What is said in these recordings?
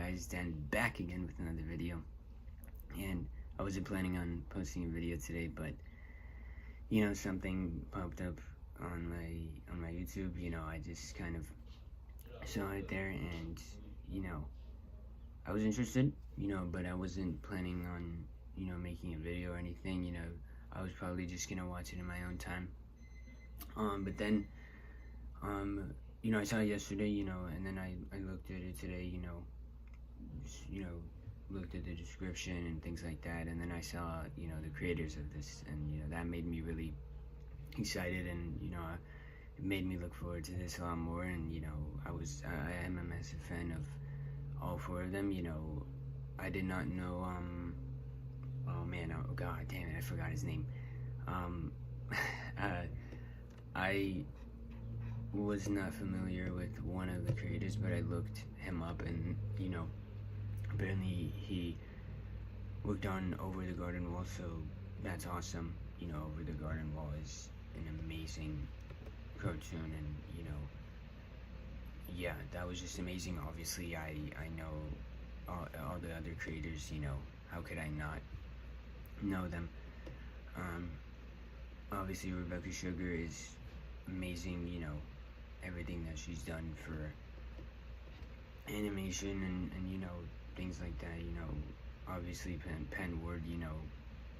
guys, Dan back again with another video. And I wasn't planning on posting a video today, but you know, something popped up on my YouTube. You know, I just kind of saw it there, and you know, I was interested, you know, but I wasn't planning on, you know, making a video or anything. You know, I was probably just gonna watch it in my own time. But then you know, I saw it yesterday, you know, and then I looked at it today, you know, looked at the description and things like that, and then I saw, you know, the creators of this, and, you know, that made me really excited, and, you know, it made me look forward to this a lot more, and, you know, I am a massive fan of all four of them. You know, I did not know, oh man, oh god damn it, I forgot his name. I was not familiar with one of the creators, but I looked him up, and you know, apparently he worked on Over the Garden Wall, so that's awesome. You know, Over the Garden Wall is an amazing cartoon, and you know, yeah, that was just amazing. Obviously, I know all the other creators. You know, how could I not know them? Obviously, Rebecca Sugar is amazing. You know, everything that she's done for animation and you know, things like that. You know, obviously Penn Ward, you know,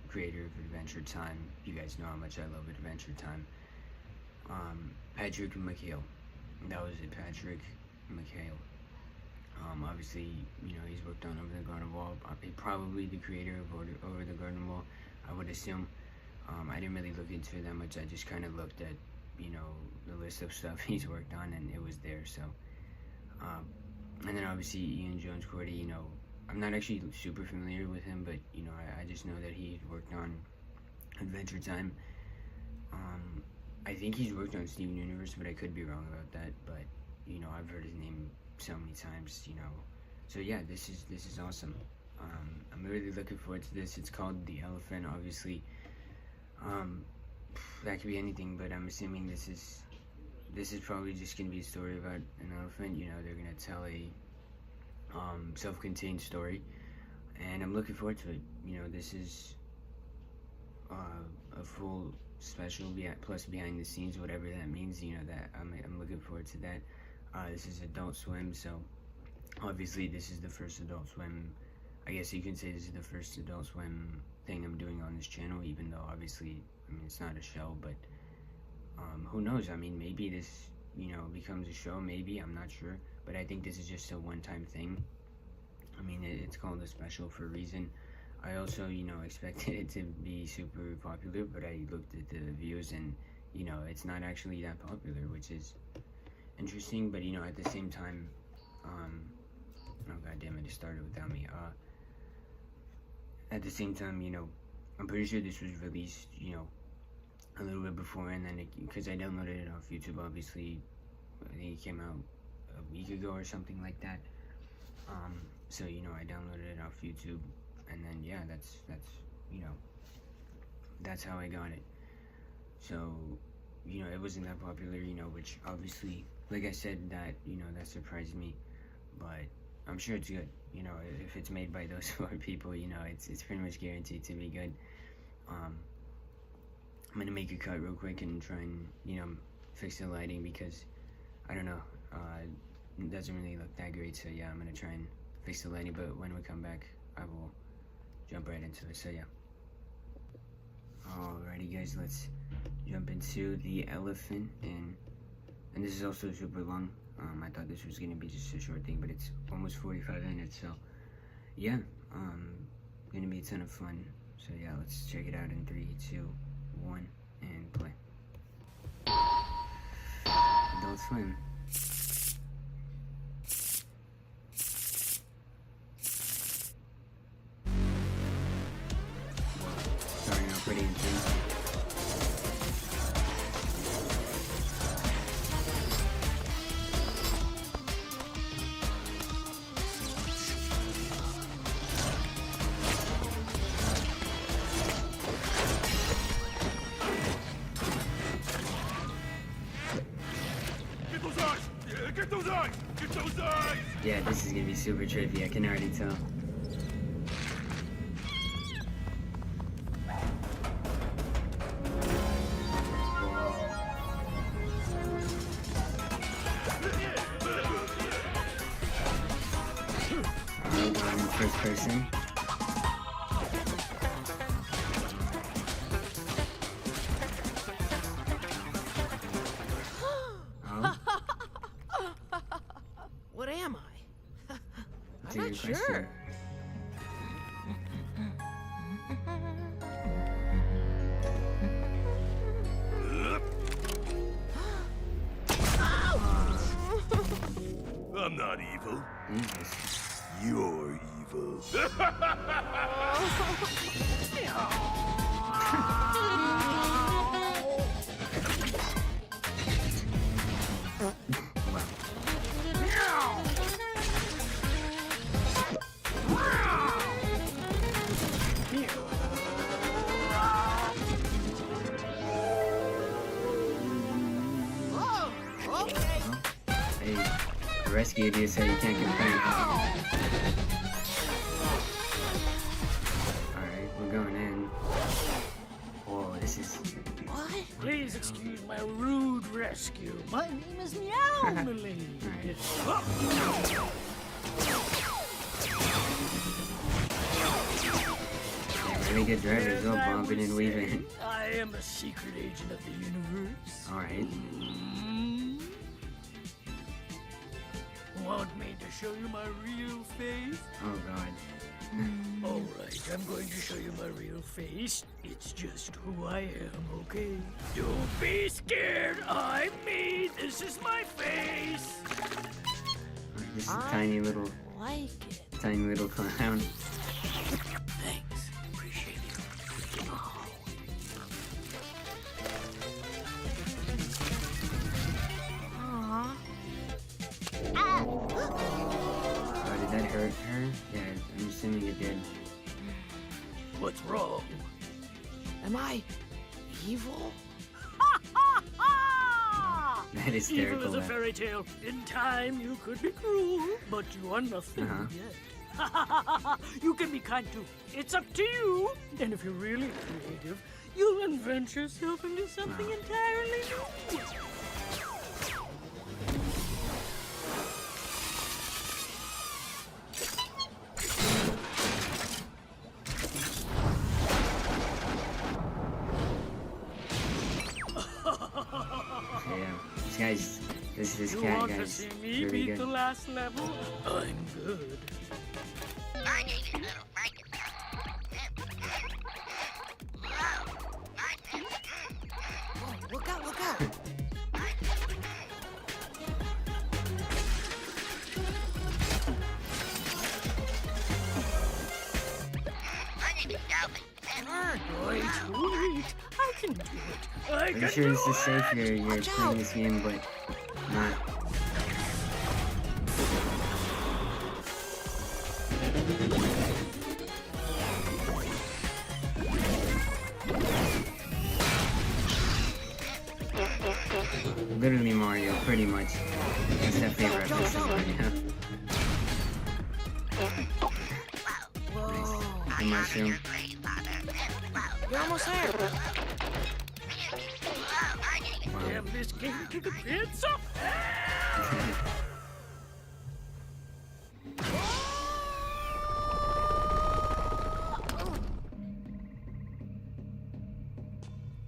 creator of Adventure Time. You guys know how much I love Adventure Time. Patrick McHale, that was it, Patrick McHale. Obviously, you know, he's worked on Over the Garden Wall. Probably the creator of Over the Garden Wall, I would assume. I didn't really look into it that much. I just kind of looked at, you know, the list of stuff he's worked on, and it was there. So and then obviously Ian Jones-Quartey, you know, I'm not actually super familiar with him, but you know, I just know that he worked on Adventure Time. I think he's worked on Steven Universe, but I could be wrong about that. But you know, I've heard his name so many times, you know. So yeah, this is awesome. I'm really looking forward to this. It's called The Elephant, obviously. That could be anything, but I'm assuming this is probably just gonna be a story about an elephant. You know, they're gonna tell a self-contained story, and I'm looking forward to it. You know, this is a full special plus behind the scenes, whatever that means. You know, that I'm looking forward to that. This is Adult Swim, so obviously this is the first Adult Swim. I guess you can say this is the first Adult Swim thing I'm doing on this channel, even though obviously, I mean, it's not a show, but who knows? I mean, maybe this, you know, becomes a show, maybe, I'm not sure, but I think this is just a one-time thing. I mean, it's called a special for a reason. I also, you know, expected it to be super popular, but I looked at the views, and, you know, it's not actually that popular, which is interesting, but, you know, at the same time, oh god damn it, it started without me. At the same time, you know, I'm pretty sure this was released, you know, a little bit before, and then because I downloaded it off YouTube, obviously, I think it came out a week ago or something like that. So you know, I downloaded it off YouTube, and then yeah, that's you know, that's how I got it. So you know, it wasn't that popular, you know, which obviously, like I said, that, you know, that surprised me, but I'm sure it's good. You know, if it's made by those four people, you know, it's pretty much guaranteed to be good. I'm gonna make a cut real quick and try and, you know, fix the lighting, because I don't know, it doesn't really look that great. So yeah, I'm gonna try and fix the lighting, but when we come back, I will jump right into it. So yeah. Alrighty guys, let's jump into The Elephant, and this is also super long. I thought this was gonna be just a short thing, but it's almost 45 minutes, so yeah, gonna be a ton of fun. So yeah, let's check it out in 3, 2, 1, and play. Adult Swim. Starting out pretty intense. Get those eyes! Get those eyes! Yeah, this is gonna be super trippy, I can already tell. Going in first person. What am I? I'm not Question. sure. I'm not evil. Jesus. You're evil. Hey, I rescued you, so you can't complain. Alright, we're going in. Whoa, this is... What? Please excuse my rude rescue. My name is Meowmily. Yeah, really good drivers, all bumping and weaving. I am a secret agent of the universe. Alright. Want me to show you my real face? Oh god. Alright, I'm going to show you my real face. It's just who I am, okay? Don't be scared, I'm me. This is my face. This is a I tiny little clown. Thanks, appreciate it. Aw. Oh, did that hurt her? Yeah, I'm assuming it did. What's wrong? Am I evil? That is Evil hysterical. is a fairy tale. In time, you could be cruel, but you are nothing yet. You can be kind too. It's up to you. And if you're really creative, you'll invent yourself into something entirely new. Yeah, this You cat want to guy's see me really beat the good. last level? I'm good. Look out, look out. Wait, I can do it. I I'm can sure do this is safe. it. You're Watch playing out. this game, but not. Literally Mario, pretty much. That's that favorite episode right now. Whoa. The mushroom. You're almost there. Damn this game to the pits of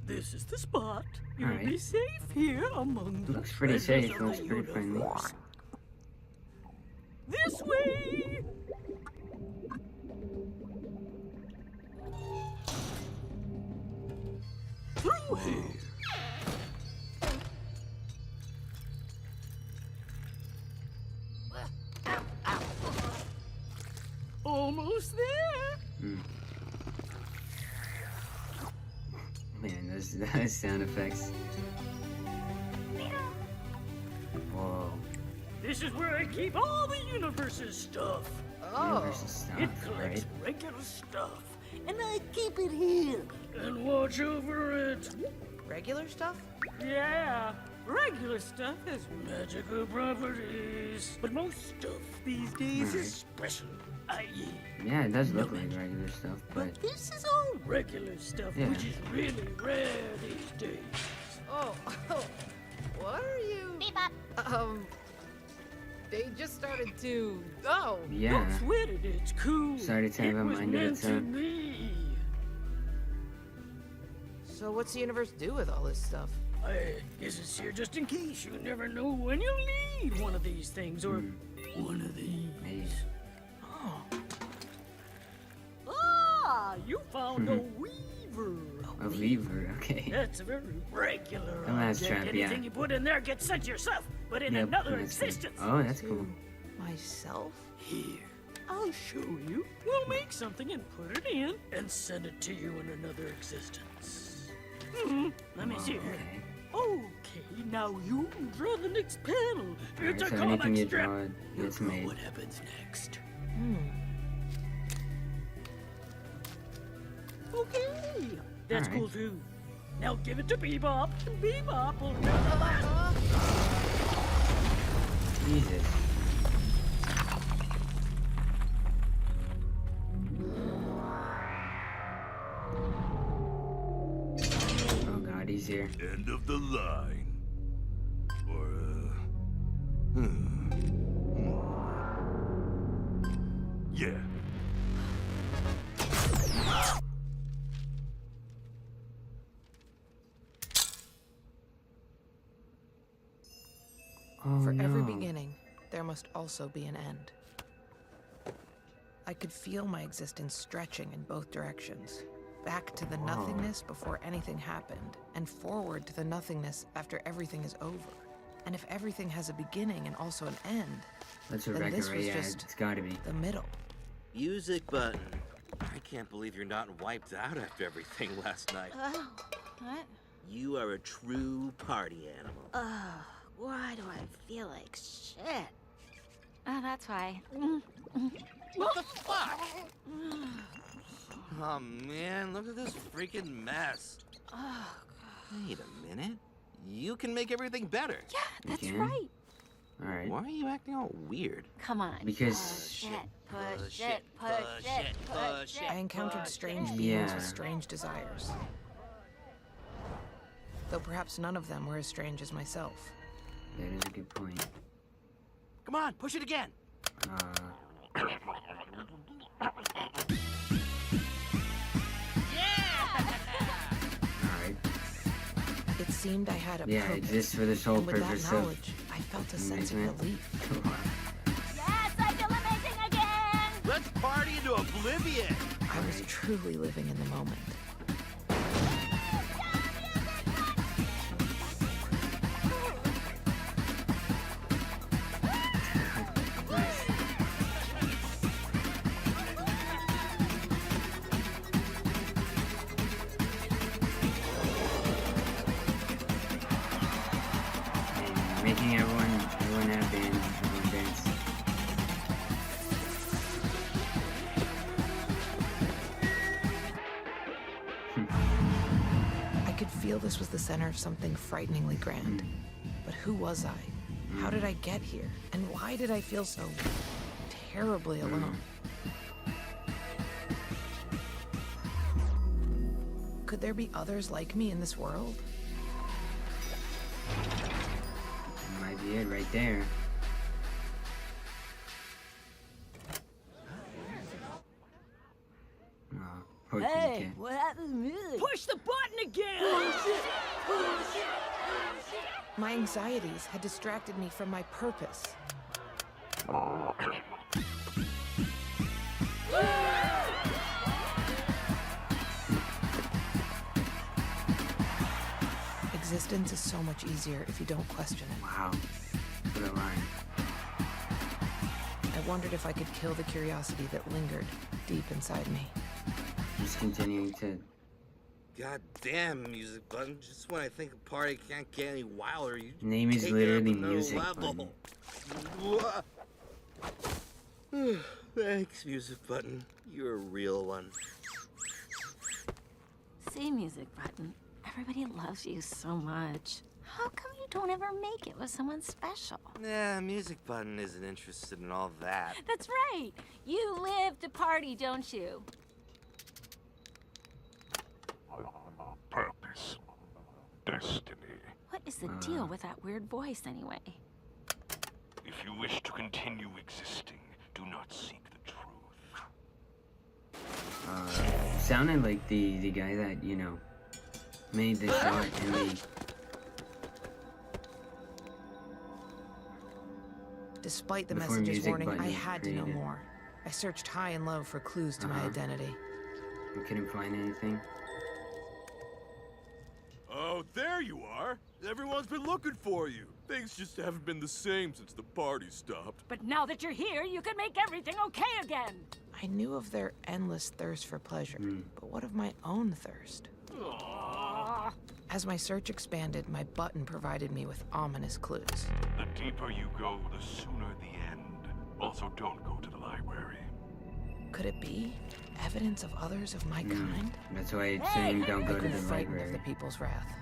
This is the spot. You'll Alright. be safe here among the Looks pretty treasures safe. of the Looks pretty friendly. universe. This way. Through here. Almost there. Man, those sound effects. Whoa. This is where I keep all the universe's stuff. Universe stuff, It collects right? regular stuff, and I keep it here and watch over it. Regular stuff? Yeah, Regular stuff has magical properties, but most stuff these days is special, i.e. Yeah, it does look No like magic. regular stuff, But but this is all regular stuff, Yeah. which is really rare these days. Oh, what are you? They just started to. Oh, yeah. Don't sweat it, it's cool. Started to have it a was mind of meant its to own. be. so what's the universe do with all this stuff? I guess it's here just in case. You never know when you'll need one of these things or one of these. Hey. Oh. Ah, you found a weaver. A lever, okay. That's a very regular A last object. trap, yeah. Anything you put in there gets sent to yourself, but in Yep, another that's good. existence. Oh, that's cool. Myself? Here, I'll show you. We'll make something and put it in and send it to you in another existence. Let me see here. Okay, now you draw the next panel. It's Alright, a so anything comic you strip. draw gets Draw made. what happens next. Okay, that's Alright. cool too. Now give it to Bebop, and Bebop will do the rest. Jesus. Oh god, he's here. End of the line. Or, Yeah. Oh For no. every beginning, there must also be an end. I could feel my existence stretching in both directions. Back to the nothingness before anything happened, and forward to the nothingness after everything is over. And if everything has a beginning and also an end, That's then Rebecca this Ray, was yeah, just it's gotta be. the middle. Music button. I can't believe you're not wiped out after everything last night. What? You are a true party animal. Why do I feel like shit? Oh, that's why. What the fuck? Oh man, look at this freaking mess. Oh, Wait a minute. You can make everything better. yeah, that's can? right. Alright. Why are you acting all weird? Come on. Because- Push it, push it. I encountered strange beings Yeah. with strange desires. Though perhaps none of them were as strange as myself. That is a good point. Come on, push it again. Alright. It seemed I had a Yeah, purpose. just for this whole And with that purpose knowledge, I felt a sense of amazement. relief. Come on. Yes, I feel amazing again. Let's party into oblivion. I was truly living in the moment. Nice. And making everyone happy and everyone dance. I could feel this was the center of something frighteningly grand. But who was I? How did I get here? And why did I feel so terribly alone? Could there be others like me in this world? That might be it right there. Oh, poor kitty cat. What happened to me? Push the button again. My anxieties had distracted me from my purpose. Existence is so much easier if you don't question it. Wow. What a line. I wondered if I could kill the curiosity that lingered deep inside me. Just continuing to. God damn, music button. Just when I think a party can't get any wilder, you Name is take it literally up another music level. button. Thanks, music button. You're a real one. See, music button. Everybody loves you so much. How come you don't ever make it with someone special. Yeah, Music Button isn't interested in all that. That's right. You live to party, don't you? Purpose. Destiny. What is the deal with that weird voice, anyway? If you wish to continue existing, do not seek the truth. Sounded like the guy that, you know, made the shot and the... Despite the Before message's Music warning, Button I was had to know created. more. I searched high and low for clues to my identity. You couldn't find anything? Oh, there you are. Everyone's been looking for you. Things just haven't been the same since the party stopped. But now that you're here, you can make everything okay again. I knew of their endless thirst for pleasure, but what of my own thirst? Aw. As my search expanded, my button provided me with ominous clues. The deeper you go, the sooner the end. Also, don't go to the library. Could it be evidence of others of my kind? That's why it's saying don't I go to grew the frightened of library. the people's wrath.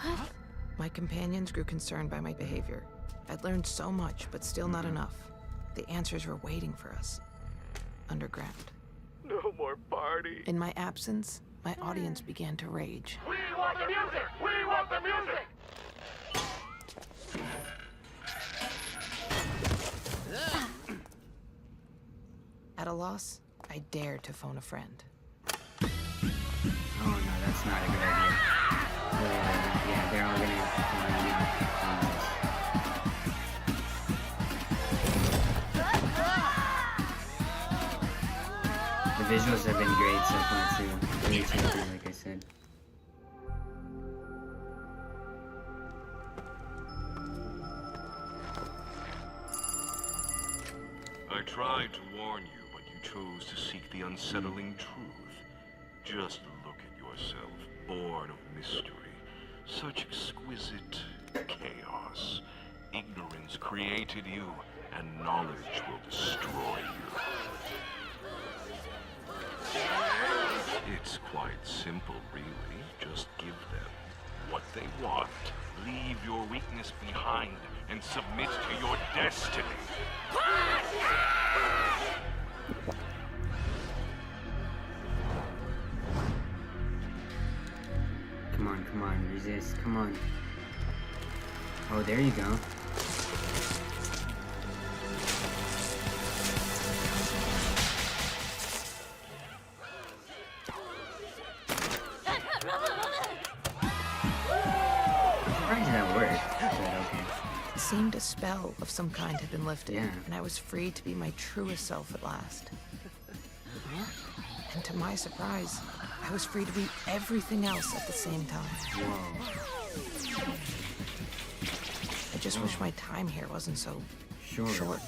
What? My companions grew concerned by my behavior. I'd learned so much, but still not enough. The answers were waiting for us. Underground. No more party. In my absence, my audience began to rage. We want the music! We want the music! At a loss, I dared to phone a friend. Oh no, that's not a good idea. Yeah, they're all gonna have to find you. The visuals have been great so far too. Really tempting, like I said. I tried to warn you, but you chose to seek the unsettling truth. Just look at yourself, born of mystery. Such exquisite chaos. Ignorance created you, and knowledge will destroy you. It's quite simple, really. Just give them what they want. Leave your weakness behind and submit to your destiny. Come on, resist, come on. Oh, there you go. I'm surprised that worked, but okay. It seemed a spell of some kind had been lifted, Yeah. and I was free to be my truest self at last. And to my surprise, I was free to be everything else at the same time. Whoa. I just wish my time here wasn't so Sure. short.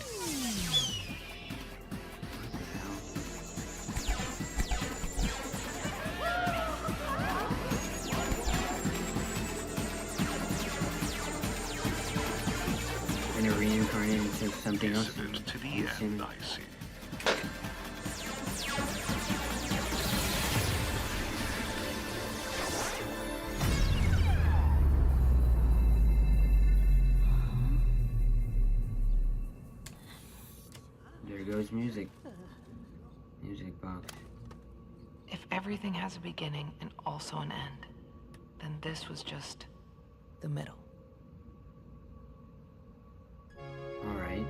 Gonna reincarnate into something else. Incident to the I'm assuming. end, I see. There goes music. Music box. If everything has a beginning and also an end, then this was just the middle. Alright.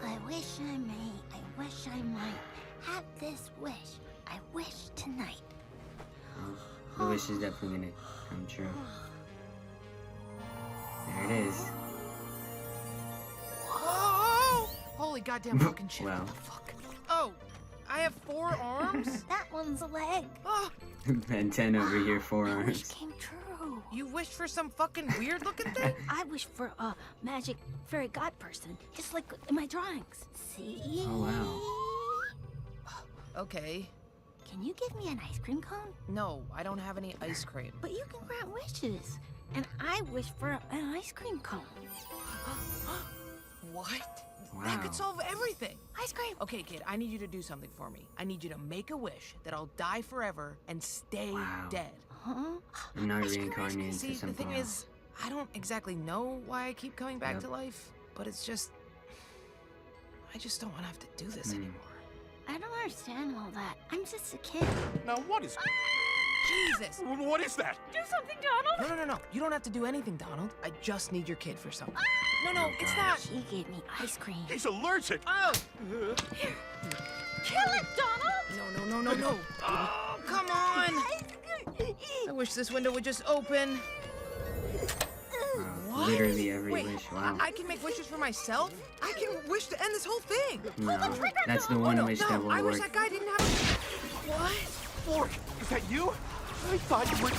I wish I may, I wish I might have this wish. I wish tonight. The wish is definitely gonna come true. There it is. Oh! Holy goddamn fucking shit. Wow. What the fuck? Oh, I have 4 arms? That one's a leg. Oh, Ben 10 over here, My wish 4 arms. came true. you wished for some fucking weird looking thing? I wish for a magic fairy god person, just like in my drawings. See? Oh, Okay. Can you give me an ice cream cone? No, I don't have any ice cream. But you can grant wishes. And I wish for an ice cream cone. What? Wow. That could solve everything. Ice cream. Okay, kid, I need you to do something for me. I need you to make a wish that I'll die forever and stay Wow. dead. Huh? I'm not Ice cream, reincarnated See, into the something thing else. is, I don't exactly know why I keep coming back Yep. to life, but it's just... I just don't want to have to do this Hmm. anymore. I don't understand all that. I'm just a kid. Now what is... Jesus! What is that? Do something, Donald. No. You don't have to do anything, Donald. I just need your kid for something. No, Oh, it's not. She gave me ice cream. He's allergic. Oh! Kill it, Donald. No. Oh, come on! I wish this window would just open. Wow. What? Literally every Wait, wish. Wow. I can make wishes for myself? I can wish to end this whole thing. No, that's the one wish that will I wish work. that guy didn't have a... What? Fork, is that you? I thought you were...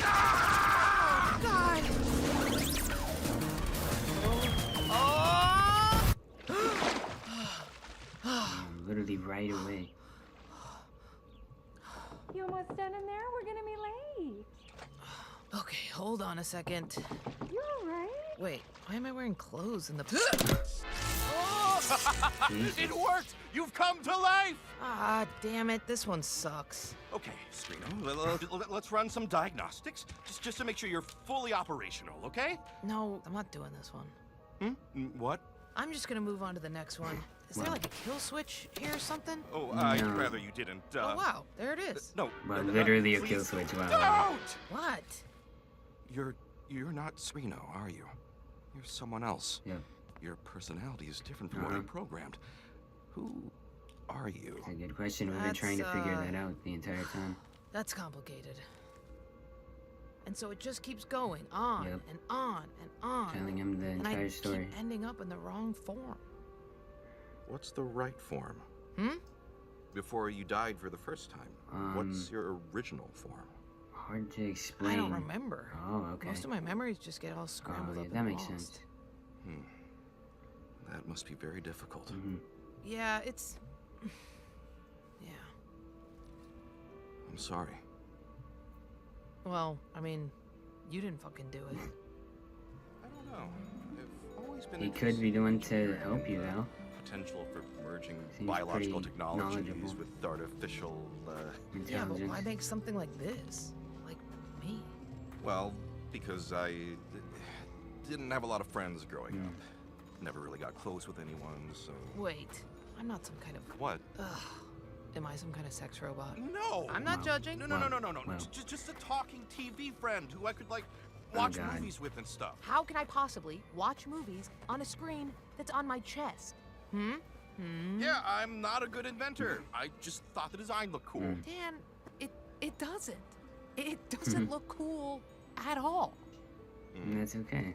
God. Oh! Literally right away. You almost done in there? We're gonna be late. Okay, hold on a second. You all right? Wait, why am I wearing clothes in the... It worked! You've come to life! Ah, damn it, this one sucks. Okay, Sereno, let's run some diagnostics, just to make sure you're fully operational, okay? No, I'm not doing this one. What? I'm just gonna move on to the next one. Is there like a kill switch here or something? Oh, No. I'd rather you didn't, Oh, wow, there it is. No. Well, no, literally a please kill switch. Wow. Don't! What? You're not Sereno, are you? You're someone else. Yep. Your personality is different from what I'm programmed. Who are you? That's a good question. We've been trying to figure that out the entire time. That's complicated. And so it just keeps going on Yep. and on and on. Telling him the and I entire story. keep ending up in the wrong form. What's the right form? Hmm? Before you died for the first time, what's your original form? Hard to explain. I don't remember. Oh, okay. Most of my memories just get all scrambled yeah, up that and makes lost. sense. That must be very difficult. Mm-hmm. Yeah, it's... yeah. I'm sorry. Well, I mean, you didn't fucking do it. I don't know. I've always been He could be the one to help you, though. potential for merging Seems biological pretty technologies knowledgeable. with artificial, Yeah, but Intelligence. why make something like this? Like me? well, because I didn't have a lot of friends growing up. Never really got close with anyone, so... Wait, I'm not some kind of... What? Ugh. Am I some kind of sex robot? No! I'm not judging. No. Wow. Just a talking TV friend who I could, like, watch God. movies with and stuff. How can I possibly watch movies on a screen that's on my chest? Yeah, I'm not a good inventor. I just thought the design looked cool. Dan, it doesn't. It doesn't look cool at all. And that's okay.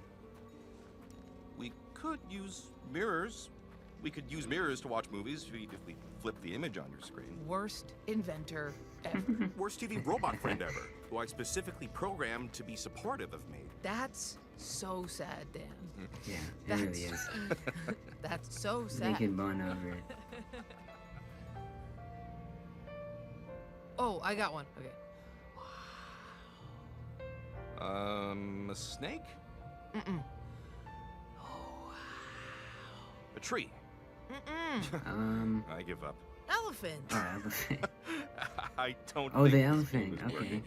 We could use mirrors. We could use mirrors to watch movies if we flip the image on your screen. Worst inventor ever. Worst TV robot friend ever, who I specifically programmed to be supportive of me. That's so sad, Dan. Yeah, it That's really is. That's so They sad. can bond over it. Oh, I got one. Okay. A snake? Mm-mm. A tree? Mm-mm. I give up. Elephant. Oh, elephant. I don't Oh, think the this elephant. game is Okay. working.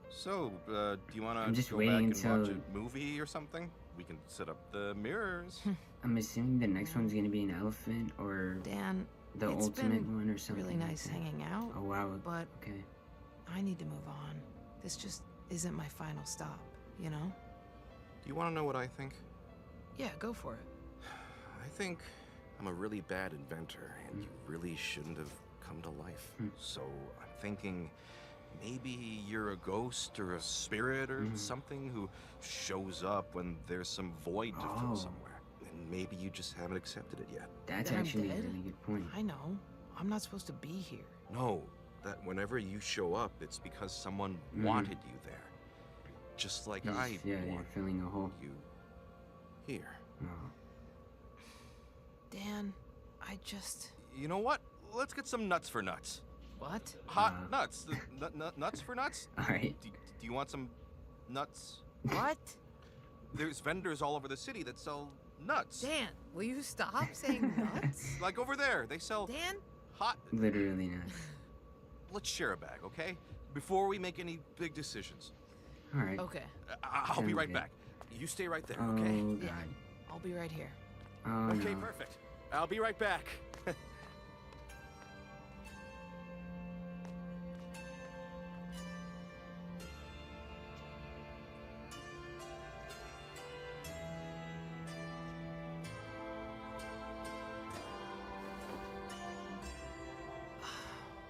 So, do you want I'm to just go waiting back and watch until- a movie or something? We can set up the mirrors. I'm assuming the next one's gonna be an elephant or Dan, the it's ultimate been one or something. really like nice that. hanging out, Oh wow. but Okay. I need to move on. This just isn't my final stop, you know? Do you want to know what I think? Yeah, go for it. I think I'm a really bad inventor, and you really shouldn't have come to life. So I'm thinking maybe you're a ghost or a spirit or something who shows up when there's some void to Oh. fill somewhere. And maybe you just haven't accepted it yet. That's That I'm actually a dead? really good point. I know. I'm not supposed to be here. No, that whenever you show up, it's because someone wanted you there. Just like I Yeah, you're want filling a hole. you here. Oh. Dan, I just... You know what? Let's get some nuts for nuts. What? Hot nuts. Nuts for nuts? All right. Do you want some nuts? What? There's vendors all over the city that sell nuts. Dan, will you stop saying nuts? Like over there, they sell Dan? hot. Literally not. Let's share a bag, okay? Before we make any big decisions. All right. Okay. I'll be Sounds right good. back. You stay right there, Oh okay? God. I'll be right here. Oh Okay, no. perfect. I'll be right back.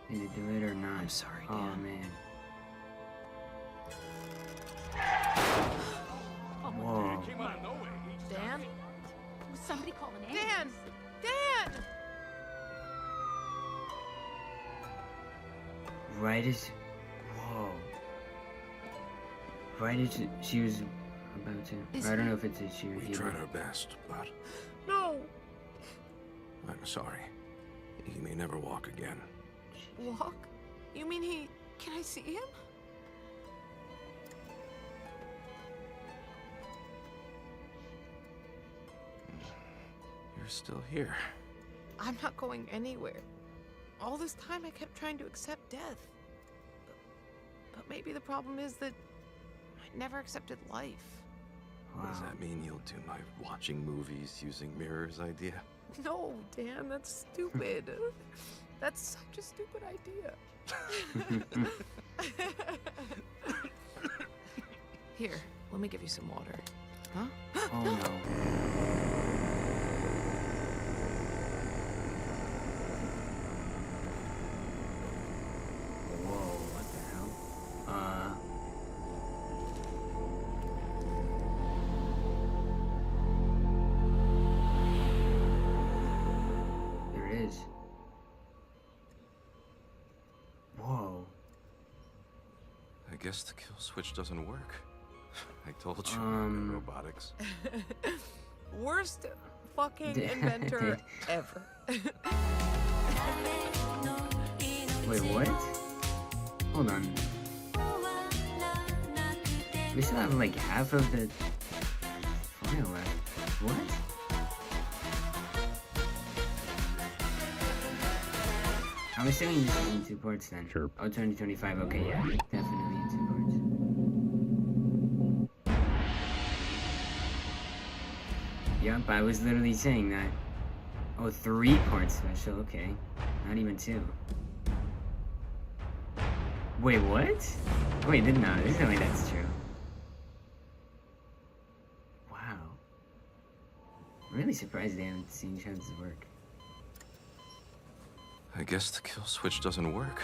Did it do it or not? I'm sorry, Oh Dan. man. Oh, Whoa. Dan? Was somebody call an Dan! ambulance? Dan! Right as. Whoa. Right as she was about to. Is I don't he- know if it's a she or We he. tried our best, but no! I'm sorry. He may never walk again. Walk? You mean he... Can I see him? You're still here. I'm not going anywhere. All this time I kept trying to accept death. But maybe the problem is that I never accepted life. What does Wow. that mean you'll do my watching movies using mirrors idea? No, Dan, that's stupid. That's such a stupid idea. Here, let me give you some water. Huh? Oh no. Whoa, what the hell? There it is. Whoa. I guess the kill switch doesn't work. I told you I'm good at robotics. Worst fucking inventor ever. Wait, what? Hold on. We still have like half of the file left. What? I'm assuming this is in 2 parts then. Sure. Oh, 2025. Okay, yeah. Definitely in 2 parts. Yep, I was literally saying that. Oh, 3-part special. Okay. Not even 2. Wait, what? Wait, there's no way that's true. Wow. I'm really surprised they haven't seen Travis' work. I guess the kill switch doesn't work.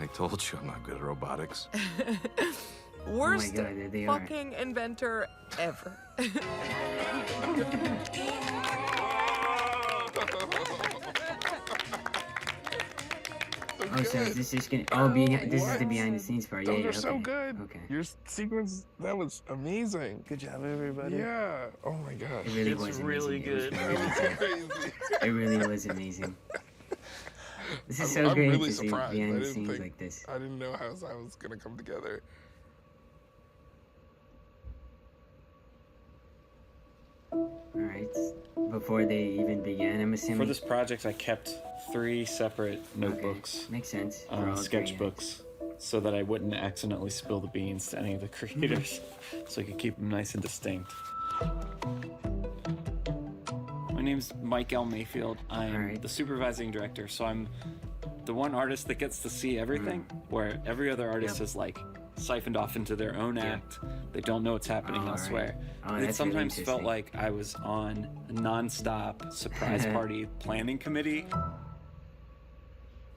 I told you I'm not good at robotics. Worst God, there they are. fucking inventor ever. Oh, so is this just gonna? Oh, this is the behind the scenes part. Those Yeah, are so okay. good. Okay. Your sequence, that was amazing. Good job, everybody. Yeah. Oh my gosh. It really It's was really amazing. good. It was really good. Crazy. It really was amazing. This is I'm so great really to see surprised. behind I the didn't scenes think- like this. I didn't know how I was gonna come together. Alright. Before they even began, I'm assuming. For this project, I kept 3 separate notebooks, Makes sense. For all 3 sketchbooks, so that I wouldn't accidentally spill the beans to any of the creators, so I could keep them nice and distinct. My name's Mike L. Mayfield. I'm Alright. the supervising director, so I'm the one artist that gets to see everything, where every other artist is like siphoned off into their own act. They don't know what's happening Alright. elsewhere. Oh, And it that's really sometimes felt interesting. like I was on a non-stop surprise party planning committee.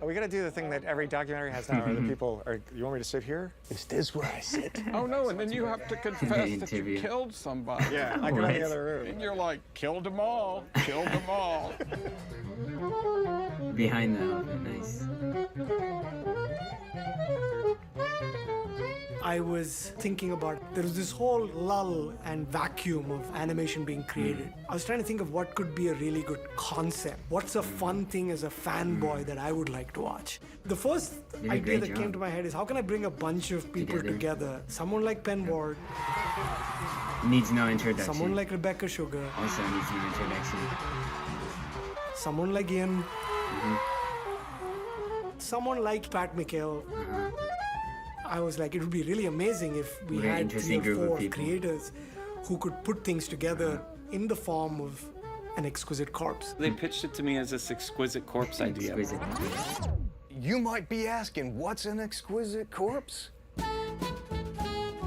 We gotta do the thing that every documentary has now, where the people are, you want me to sit here? Is this where I sit? Oh no, and then you have to confess that you interview. killed somebody. Yeah, I go in What? the other room. And you're like, killed them all, killed them all. Behind the nice. I was thinking about, there was this whole lull and vacuum of animation being created. I was trying to think of what could be a really good concept. What's a fun thing as a fanboy that I would like to watch? The first did a idea great that came job. to my head is how can I bring a bunch of people Together. together? Someone like Penward, Needs no introduction. Someone like Rebecca Sugar. Also needs no introduction. Someone like Ian. Someone like Pat McHale. I was like, it would be really amazing if we Very had 3 interesting or group of 4 people. creators who could put things together in the form of an exquisite corpse. They pitched it to me as this exquisite corpse idea. Exquisite. You might be asking, what's an exquisite corpse?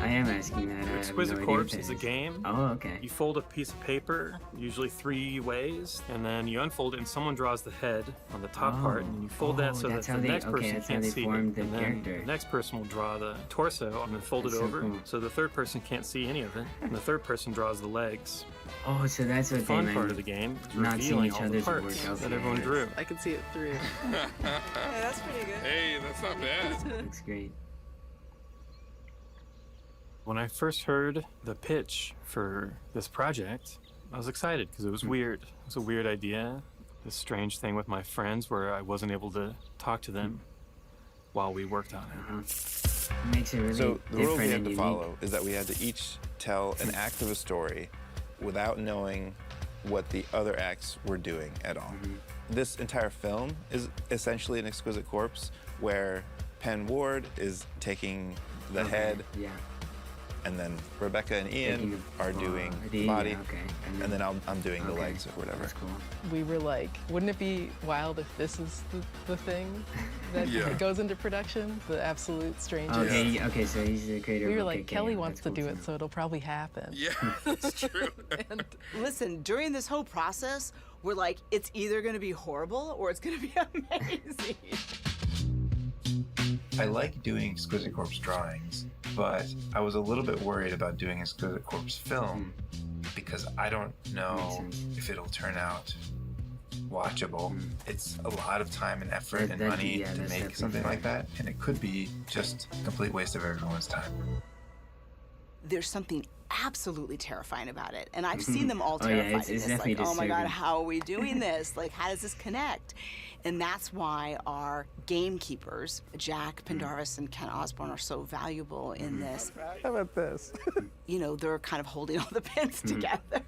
I am asking that. I have Exquisite no idea Corpse what is that a game. Oh, okay. You fold a piece of paper, usually 3 ways, and then you unfold it, and someone draws the head on the top part, and you fold that so that that's how the they- next okay, person that's how can't they see formed it. the And then character. the next person will draw the torso and then fold That's it so over, cool. so the third person can't see any of it, and the third person draws the legs. Oh, so that's what The fun they part meant. of the game is Not seeing revealing each all the other's parts work. that Okay, everyone yes. drew. I can see it through. Yeah, that's pretty good. Hey, that's not bad. Looks great. When I first heard the pitch for this project, I was excited because it was weird. It was a weird idea, this strange thing with my friends where I wasn't able to talk to them while we worked on it. Makes it really So the rules we different had and to unique. follow is that we had to each tell an act of a story without knowing what the other acts were doing at all. This entire film is essentially an exquisite corpse where Penn Ward is taking the head, and then Rebecca and Ian are doing the body, and then I'm doing the legs or whatever. We were like, wouldn't it be wild if this is the thing that Yeah. goes into production? The absolute strangest. Okay, okay, so he's the creator We of were OK like, Kelly K, wants that's to cool do it, so it'll probably happen. Yeah, that's true. Listen, during this whole process, we're like, it's either going to be horrible or it's going to be amazing. I like doing Exquisite Corpse drawings, but I was a little bit worried about doing Exquisite Corpse film because I don't know if it'll turn out watchable. It's a lot of time and effort and money to make something like that, and it could be just a complete waste of everyone's time. There's something absolutely terrifying about it. And I've seen them all Oh, yeah, terrified it's in this. definitely Like, oh my God, disturbing. how are we doing this? Like, how does this connect? And that's why our gamekeepers, Jack Pendarvis and Ken Osborne, are so valuable in this. How about this? You know, they're kind of holding all the pins together.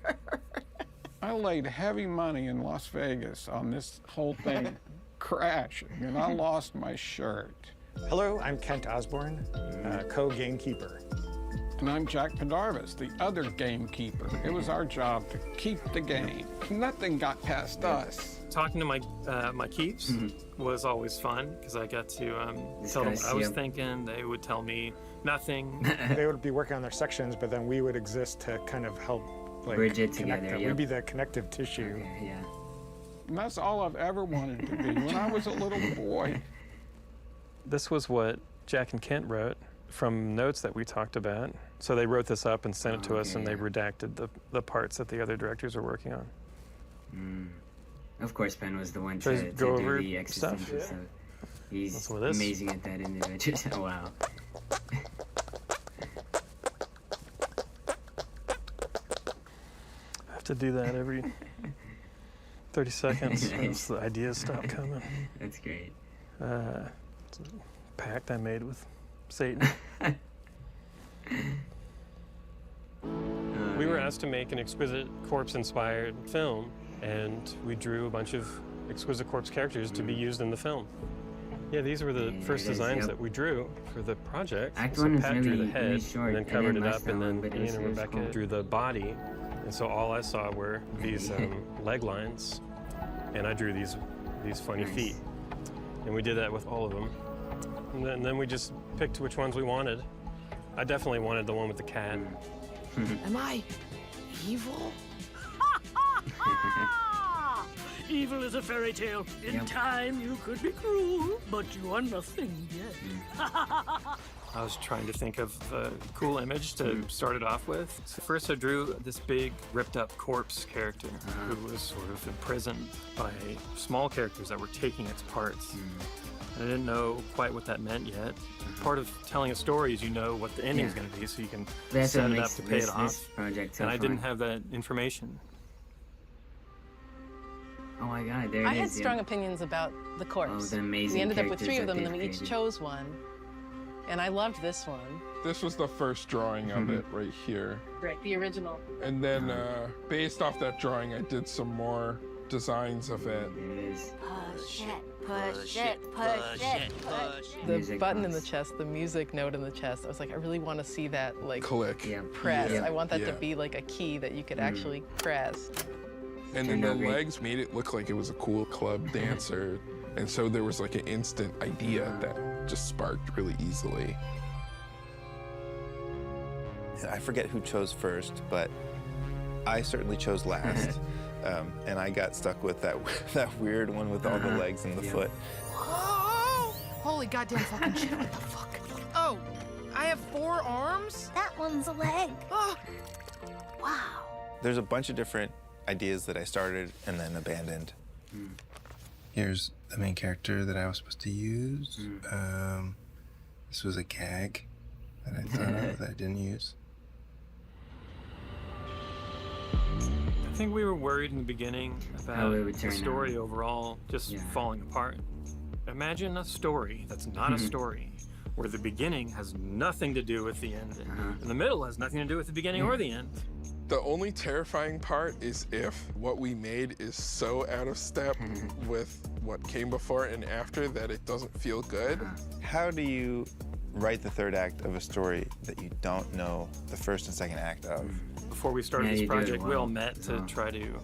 I laid heavy money in Las Vegas on this whole thing crashing, and I lost my shirt. Hello, I'm Kent Osborne, co-gamekeeper. And I'm Jack Pendarvis, the other gamekeeper. It was our job to keep the game. Nothing got past us. Talking to my keeps was always fun because I got to tell them what I was thinking. They would tell me nothing. They would be working on their sections, but then we would exist to kind of help like, Bridge it connect together, them. yep. We'd be the connective tissue. Yeah. And that's all I've ever wanted to be when I was a little boy. This was what Jack and Kent wrote from notes that we talked about. So they wrote this up and sent it to us, and they redacted the parts that the other directors were working on. Of course, Penn was the one Should I to go do over the stuff? existential stuff. He's What's with this? amazing at that individual. Wow. I have to do that every 30 seconds as the ideas stop coming. That's great. It's a pact I made with Satan. We were asked to make an Exquisite Corpse-inspired film, and we drew a bunch of Exquisite Corpse characters to be used in the film. Yeah, these were the first it is, designs yep. that we drew for the project. Act So one is Pat drew the really- head, really short, and then and covered then it less up, and than then one, but it Ian was- and it was Rebecca cool. drew the body. And so all I saw were these leg lines, and I drew these funny feet. And we did that with all of them. And then we just picked which ones we wanted. I definitely wanted the one with the cat. Am I evil? Evil is a fairy tale. In time, you could be cruel, but you are nothing yet. I was trying to think of a cool image to start it off with. So first I drew this big ripped up corpse character who was sort of imprisoned by small characters that were taking its parts. I didn't know quite what that meant yet. Part of telling a story is you know what the ending's going to be, so you can That's set what it up makes to pay this it off. project so And I didn't fun. have that information. Oh my God, there it I is. had strong opinions about the corpse. Oh, the amazing we ended up with characters 3 of that them, and then we they've each created. chose one. and I loved this one. This was the first drawing of it right here. Right, the original. And then based off that drawing, I did some more designs of it. Push it, push it, push it, push it. The button in the chest, the music note in the chest, I was like, I really want to see that, like, click. press. Yeah. I want that to Yeah. be like a key that you could actually press. And then the legs made it look like it was a cool club dancer. And so there was like an instant idea that just sparked really easily. I forget who chose first, but I certainly chose last. And I got stuck with that weird one with all the legs and the foot. Oh! Holy goddamn fucking shit, what the fuck? Oh, I have 4 arms? That one's a leg. Oh. Wow. There's a bunch of different ideas that I started and then abandoned. Here's the main character that I was supposed to use. This was a gag that I thought of that I didn't use. I think we were worried in the beginning How it about would the turn story overall just falling apart. Imagine a story that's not a story, where the beginning has nothing to do with the end, and the middle has nothing to do with the beginning or the end. The only terrifying part is if what we made is so out of step with what came before and after that it doesn't feel good. How do you write the third act of a story that you don't know the first and second act of? Before we started this project, we all met to try to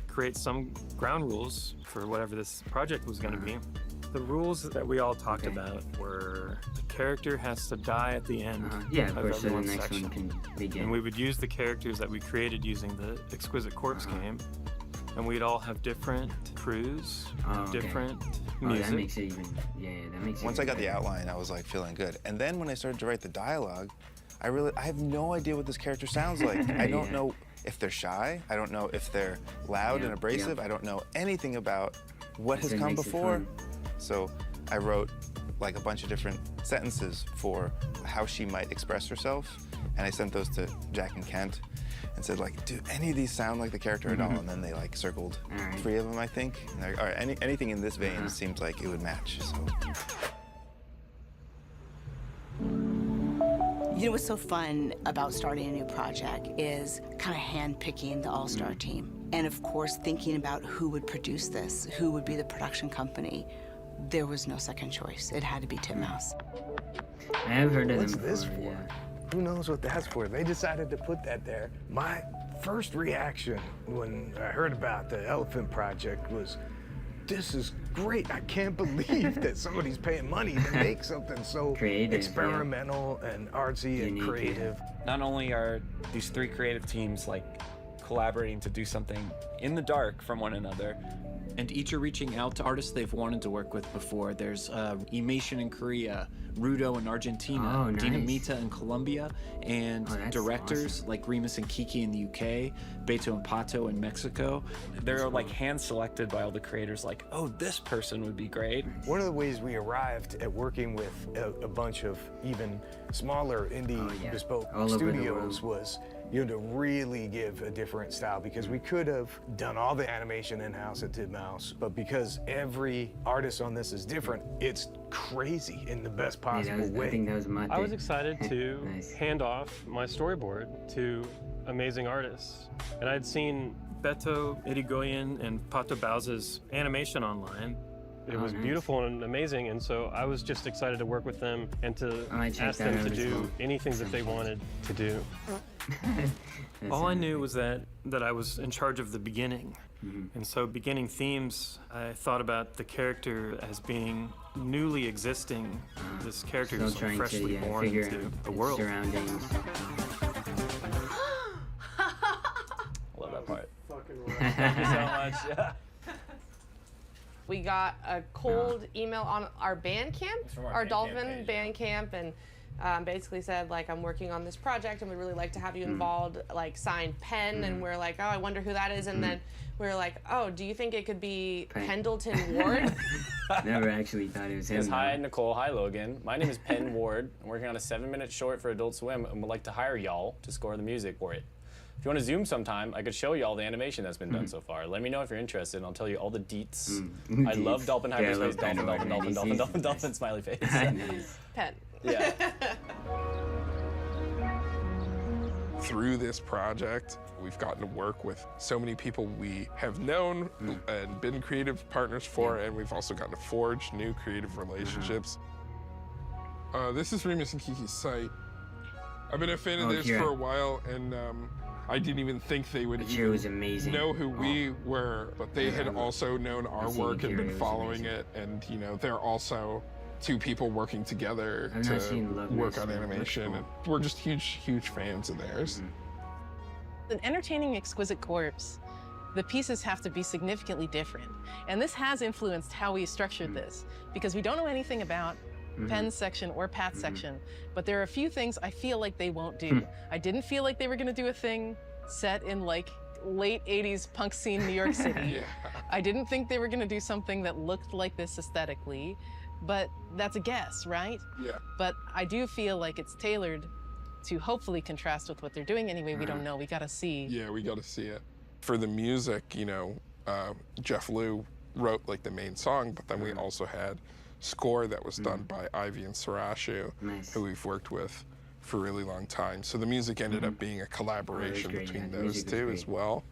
create some ground rules for whatever this project was going to be. The rules that we all talked about were the character has to die at the end Yeah, of course, so the everyone's next section. one can begin. And we would use the characters that we created using the Exquisite Corpse game, and we'd all have different crews, different music. That makes it even, that makes it Once I got even the better. outline, I was like feeling good. And then when I started to write the dialogue, I have no idea what this character sounds like. I don't know if they're shy. I don't know if they're loud and abrasive. I don't know anything about what That's has what come makes it before. fun. So I wrote like a bunch of different sentences for how she might express herself. And I sent those to Jack and Kent and said, like, do any of these sound like the character at all? And then they like circled 3 of them, I think. And they're like, all right, anything in this vein seems like it would match. So. You know what's so fun about starting a new project is kind of hand-picking the all-star team. And of course, thinking about who would produce this, who would be the production company. There was no second choice. It had to be Titmouse. I have heard of What's them this before, for? Who knows what that's for? They decided to put that there. My first reaction when I heard about the Elephant Project was, this is great. I can't believe that somebody's paying money to make something so Creative, experimental and artsy and creative. Not only are these 3 creative teams like collaborating to do something in the dark from one another, and each are reaching out to artists they've wanted to work with before. There's Emation in Korea, Rudo in Argentina, Oh, nice. Dinamita in Colombia, and that's directors like Remus and Kiki in the UK, Beto and Pato in Mexico. They're like hand-selected by all the creators like, oh, this person would be great. One of the ways we arrived at working with a bunch of even smaller indie bespoke All over the studios world. was to really give a different style, because we could have done all the animation in-house at Titmouse, but because every artist on this is different, it's crazy in the best possible way. I think that was my I was excited to hand off my storyboard to amazing artists. And I'd seen Beto Irigoyen and Pato Bauza's animation online. It was nice. beautiful and amazing, and so I was just excited to work with them and to check ask that them to out as do well. anything that they wanted to do. All I knew was that I was in charge of the beginning. And so beginning themes, I thought about the character as being newly existing. This character Still who's trying freshly to born figure into out the its world. surroundings. Love that part. Thank you so much. We got a cold email on our band camp, from our our Bandcamp Dolphin page, band camp, and basically said, like, I'm working on this project and we'd really like to have you involved, like, signed Penn, and we're like, oh, I wonder who that is, and then we were like, oh, do you think it could be Pendleton Ward? Never actually thought it was him. Yes, hi, though. Nicole. Hi, Logan. My name is Penn Ward. I'm working on a 7-minute short for Adult Swim and would like to hire y'all to score the music for it. If you want to Zoom sometime, I could show y'all the animation that's been done so far. Let me know if you're interested, and I'll tell you all the deets. I love Dolphin Yeah, I Hyperspace, love Penn Dolphin, Ward, man. Dolphin, He's Dolphin, nice. Dolphin, Dolphin, smiley face. Penn. Yeah. Through this project, we've gotten to work with so many people we have known and been creative partners for, and we've also gotten to forge new creative relationships. This is Remus and Kiki's site. I've been a fan of theirs for a while, and I didn't even think they would even know who we were, but they had also known our work and been following it, and you know, they're also two people working together to work on animation, and we're just huge fans of theirs. An entertaining Exquisite Corpse, the pieces have to be significantly different, and this has influenced how we structured this, because we don't know anything about Penn's section or Pat's section, but there are a few things I feel like they won't do. I didn't feel like they were gonna do a thing set in like late 80s punk scene New York City. I didn't think they were gonna do something that looked like this aesthetically, but that's a guess, right? Yeah. But I do feel like it's tailored to hopefully contrast with what they're doing anyway. We don't know, we gotta see. Yeah, we gotta see it. For the music, you know, Jeff Liu wrote like the main song, but then we also had score that was done by Ivy and Sarashu, who we've worked with for a really long time. So the music ended up being a collaboration between those two as well.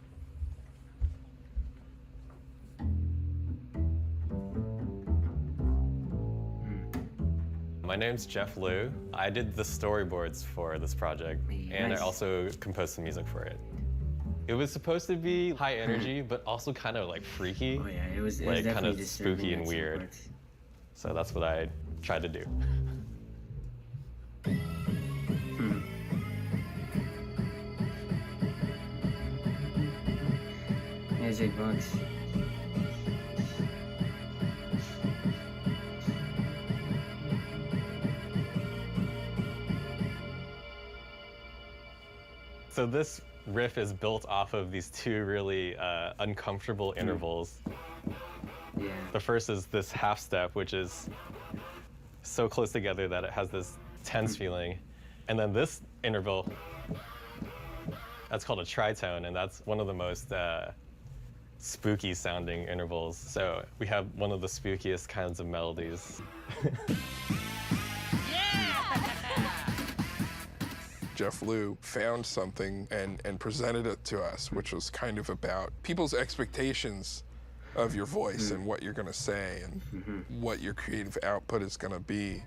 My name's Jeff Liu. I did the storyboards for this project, and I also composed some music for it. It was supposed to be high energy, but also kind of like freaky. Oh yeah, it was like kind definitely of spooky and weird. So that's what I tried to do. Here's $8. So this riff is built off of these two really uncomfortable intervals. Yeah. The first is this half step, which is so close together that it has this tense feeling. And then this interval, that's called a tritone, and that's one of the most spooky sounding intervals. So we have one of the spookiest kinds of melodies. Jeff Liu found something and presented it to us, which was kind of about people's expectations of your voice and what you're gonna say and what your creative output is gonna be.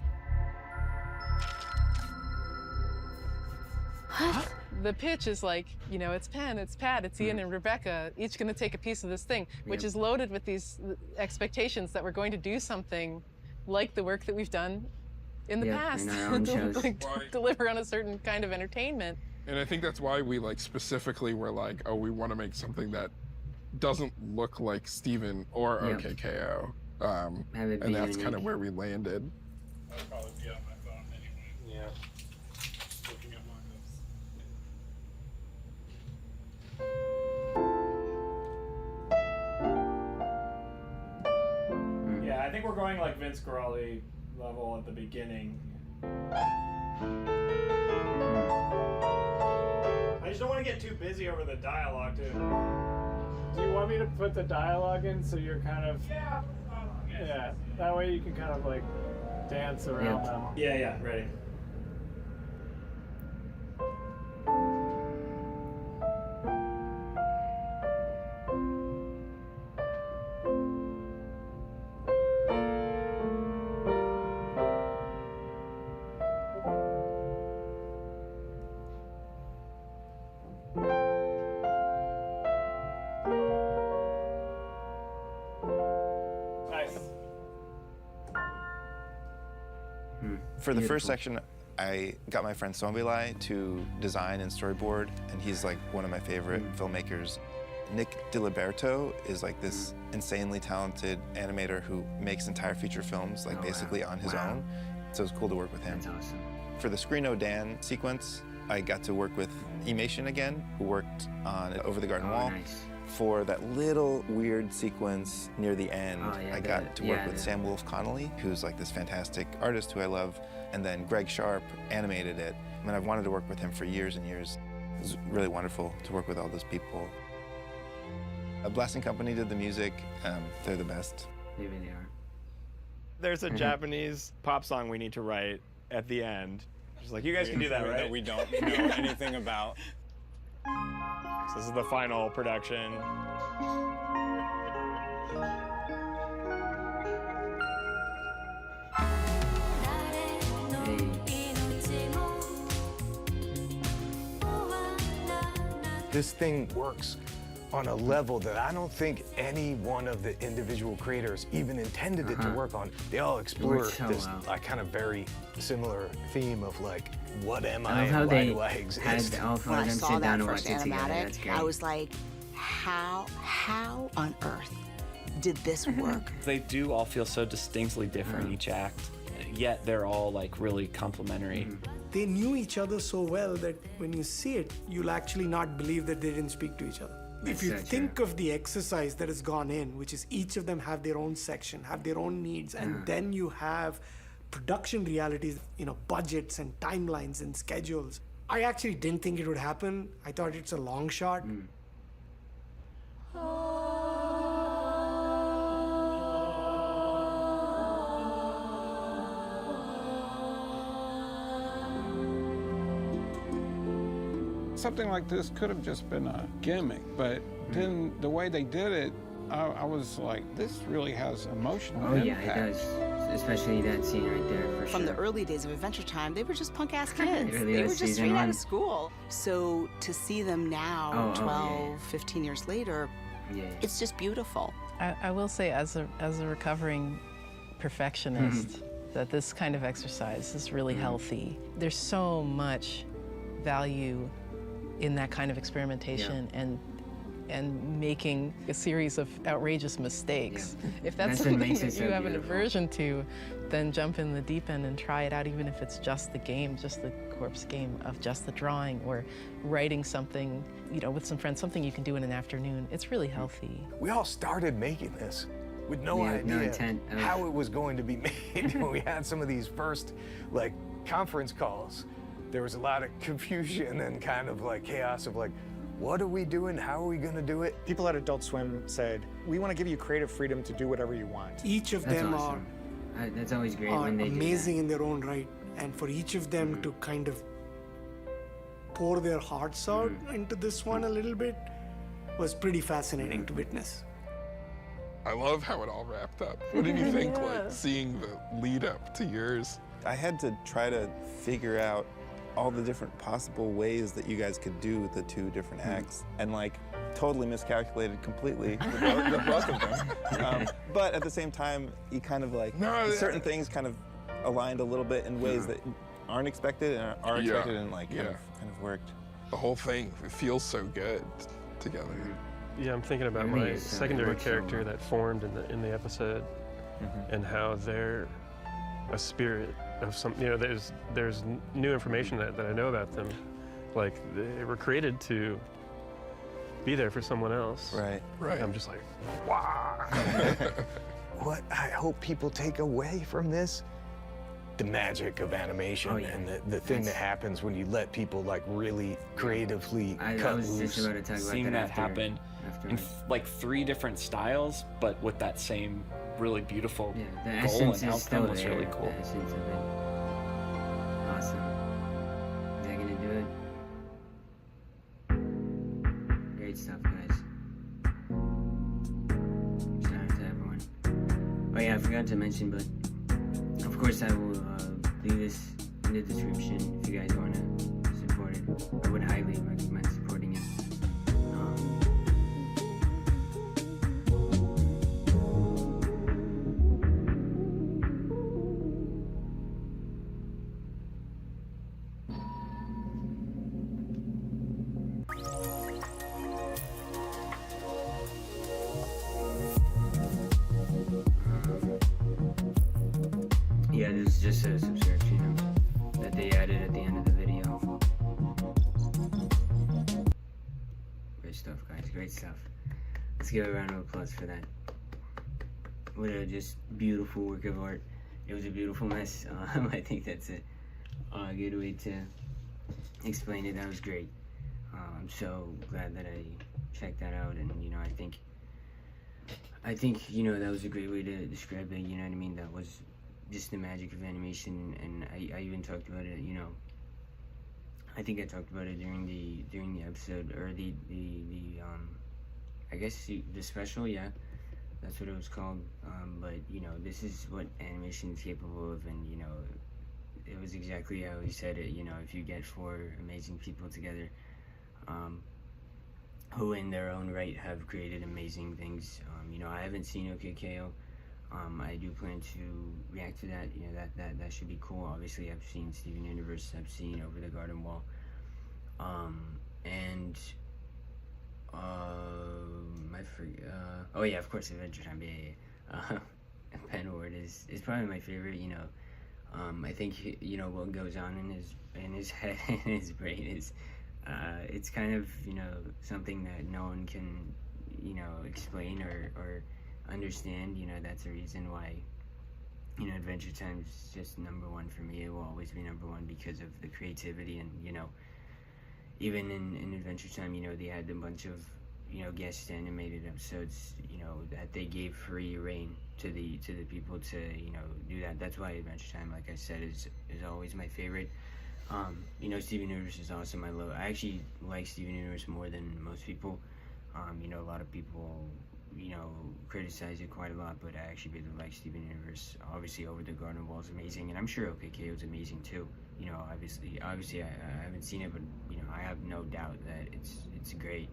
The pitch is like, you know, it's Penn, it's Pat, it's Ian and Rebecca, each gonna take a piece of this thing, which is loaded with these expectations that we're going to do something like the work that we've done in the past, like deliver on a certain kind of entertainment. And I think that's why we like specifically were like, oh, we want to make something that doesn't look like Steven or OKKO. And that's kind of where we landed. I'll probably be on my phone anyway. Yeah. Looking at my notes. Yeah, I think we're going like Vince Guaraldi level at the beginning. I just don't want to get too busy over the dialogue, too. Do you want me to put the dialogue in so you're kind of... Yeah, that way you can kind of like dance around them. Yeah, ready. For the first section, I got my friend Sombilai to design and storyboard, and he's like one of my favorite filmmakers. Nick DiLiberto is like this insanely talented animator who makes entire feature films, like basically on his own. So it's cool to work with him. That's awesome. For the Screeno Dan sequence, I got to work with Emation again, who worked on Over the Garden Wall. Nice. For that little weird sequence near the end, I got to work with Sam Wolf Connolly, who's like this fantastic artist who I love, and then Greg Sharp animated it. I mean, I've wanted to work with him for years and years. It was really wonderful to work with all those people. Blasting Company did the music. They're the best. They really are. There's a Japanese pop song we need to write, at the end. Just like, you guys can do that, right? That we don't know anything about. So this is the final production. This thing works on a level that I don't think any one of the individual creators even intended it to work on. They all explore this like kind of very similar theme of like, what am I and why do I exist? When I saw that first animatic, I was like, how on earth did this work? They do all feel so distinctly different, each act, yet they're all like really complementary. They knew each other so well that when you see it, you'll actually not believe that they didn't speak to each other. If you think of the exercise that has gone in, which is each of them have their own section, have their own needs, and then you have production realities, you know, budgets and timelines and schedules. I actually didn't think it would happen. I thought it's a long shot. Something like this could have just been a gimmick, but then the way they did it, I was like, this really has emotional impact. Yeah, it does. Especially that scene right there, for From the early days of Adventure Time, they were just punk-ass kids. They were just straight out of school. So to see them now, 12, 15 years later, it's just beautiful. I will say, as a recovering perfectionist, that this kind of exercise is really healthy. There's so much value in that kind of experimentation and making a series of outrageous mistakes. If that's something that you have an aversion to, then jump in the deep end and try it out, even if it's just the game, just the corpse game of just the drawing, or writing something, you know, with some friends, something you can do in an afternoon. It's really healthy. We all started making this with no idea how it was going to be made. When we had some of these first, like, conference calls, there was a lot of confusion and kind of like chaos of like, what are we doing? How are we going to do it? People at Adult Swim said, we want to give you creative freedom to do whatever you want. Each of them are that's always great when they amazing in their own right. And for each of them to kind of pour their hearts out into this one a little bit was pretty fascinating to witness. I love how it all wrapped up. What did you think, like, seeing the lead up to yours? I had to try to figure out all the different possible ways that you guys could do the two different acts, and like totally miscalculated completely the both of them. But at the same time, you kind of like certain things kind of aligned a little bit in ways that aren't expected and are expected, and like kind of worked. The whole thing, it feels so good together. Yeah, I'm thinking about my secondary character that formed in the episode, and how they're a spirit of some, you know, there's new information that I know about them. Like, they were created to be there for someone else. Right. I'm just like, wow. What I hope people take away from this, the magic of animation and the thing that happens when you let people like really creatively cut loose. Seeing that happen in like 3 different styles, but with that same really beautiful goal and outcome was really cool. The essence of it. Awesome. Is that gonna do it? Great stuff, guys. Shout out to everyone. Oh yeah, I forgot to mention, but of course I will leave this in the description if you guys want to support it. I would highly recommend supporting it. Yeah, this is just a subscription that they added at the end of the video. Great stuff, guys. Great stuff. Let's give a round of applause for that. What a just beautiful work of art. It was a beautiful mess. I think that's a good way to explain it. That was great. I'm so glad that I checked that out, and you know, I think you know, that was a great way to describe it. You know what I mean? That was just the magic of animation, and I even talked about it, you know, I think I talked about it during the episode, or the I guess the special, yeah, that's what it was called. But you know, this is what animation is capable of, and you know, it was exactly how he said it. You know, if you get four amazing people together, who in their own right have created amazing things. You know, I haven't seen OKKO. I do plan to react to that. You know, that should be cool. Obviously, I've seen Steven Universe. I've seen Over the Garden Wall. And oh yeah, of course, Adventure Time. Yeah. Penward is probably my favorite. You know, I think you know what goes on in his head and his brain is. It's kind of, you know, something that no one can, you know, explain or understand. You know, that's the reason why, you know, Adventure Time is just number one for me. It will always be number one because of the creativity. And, you know, even in Adventure Time, you know, they had a bunch of, you know, guest animated episodes, you know, that they gave free reign to the people to, you know, do that. That's why Adventure Time, like I said, is always my favorite. You know, Steven Universe is awesome. I actually like Steven Universe more than most people. You know, a lot of people, you know, criticize it quite a lot, but I actually really like Steven Universe. Obviously, Over the Garden Wall is amazing, and I'm sure OKKO is amazing too. You know, obviously, I haven't seen it, but you know, I have no doubt that it's great.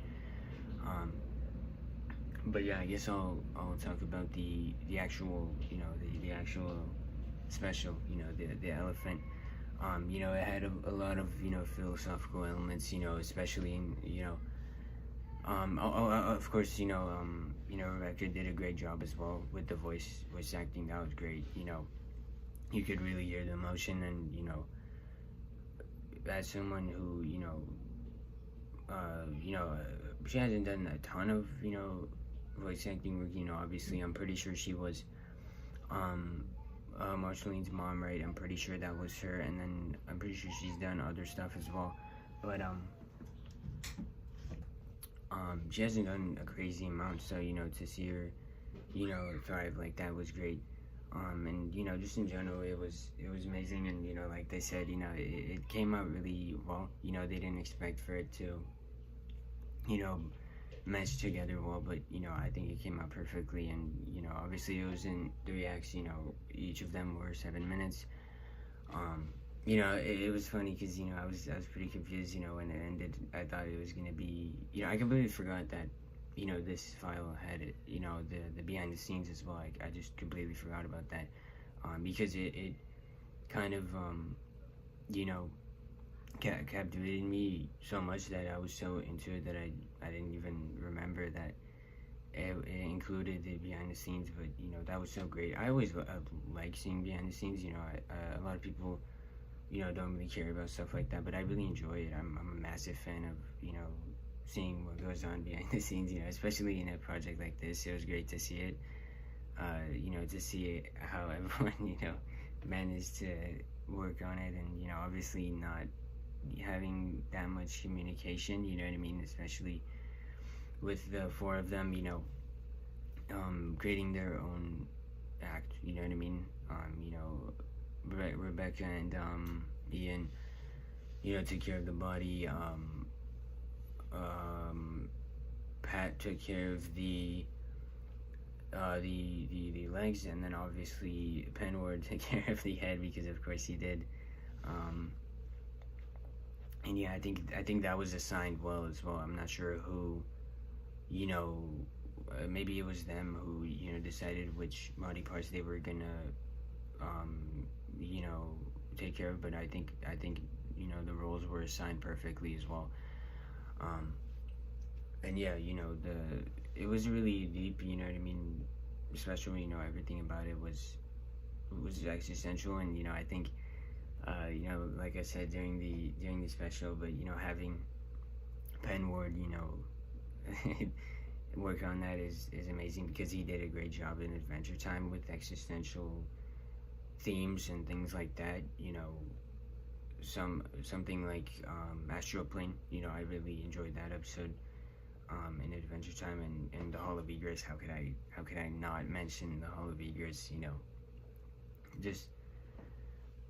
But yeah, I guess I'll talk about the actual, you know, the actual special. You know, the elephant. You know, it had a lot of, you know, philosophical elements, you know, especially in, you know, of course, you know, Rebecca did a great job as well with the voice acting. That was great. You know, you could really hear the emotion, and, you know, as someone who, you know, she hasn't done a ton of, you know, voice acting work, you know, obviously, I'm pretty sure she was, Marceline's mom, right? I'm pretty sure that was her, and then I'm pretty sure she's done other stuff as well, but she hasn't done a crazy amount, so, you know, to see her, you know, thrive like that was great. And, you know, just in general, it was amazing, and, you know, like they said, you know, it came out really well. You know, they didn't expect for it to, you know, mesh together well, but, you know, I think it came out perfectly. And, you know, obviously it was in 3 acts, you know, each of them were 7 minutes. You know, it was funny because, you know, I was pretty confused, you know, when it ended. I thought it was gonna be, you know, I completely forgot that, you know, this file had it, you know, the behind the scenes as well. I just completely forgot about that, because it kind of, you know, captivated me so much that I was so into it that I didn't even remember that it included the behind the scenes. But, you know, that was so great. I always like seeing behind the scenes. You know, a lot of people, you know, don't really care about stuff like that, but I really enjoy it. I'm a massive fan of, you know, seeing what goes on behind the scenes, you know, especially in a project like this. It was great to see it, you know, to see how everyone, you know, managed to work on it, and, you know, obviously not having that much communication, you know what I mean, especially with the 4 of them, you know, creating their own act, you know what I mean. You know, Rebecca and Ian, you know, took care of the body. Pat took care of the legs, and then obviously Penward took care of the head, because of course he did. And yeah, I think that was assigned well as well. I'm not sure who, you know, maybe it was them who, you know, decided which body parts they were gonna, you know, take care of. But I think you know, the roles were assigned perfectly as well. And yeah, you know, it was really deep, you know what I mean, especially, you know, everything about it was existential. And, you know, I think, you know, like I said during the special, but, you know, having Penward, you know, work on that is amazing, because he did a great job in Adventure Time with existential themes and things like that. You know, something like Astral Plane, you know, I really enjoyed that episode in Adventure Time, and the Hall of Egress. How could I not mention the Hall of Egress? You know, just,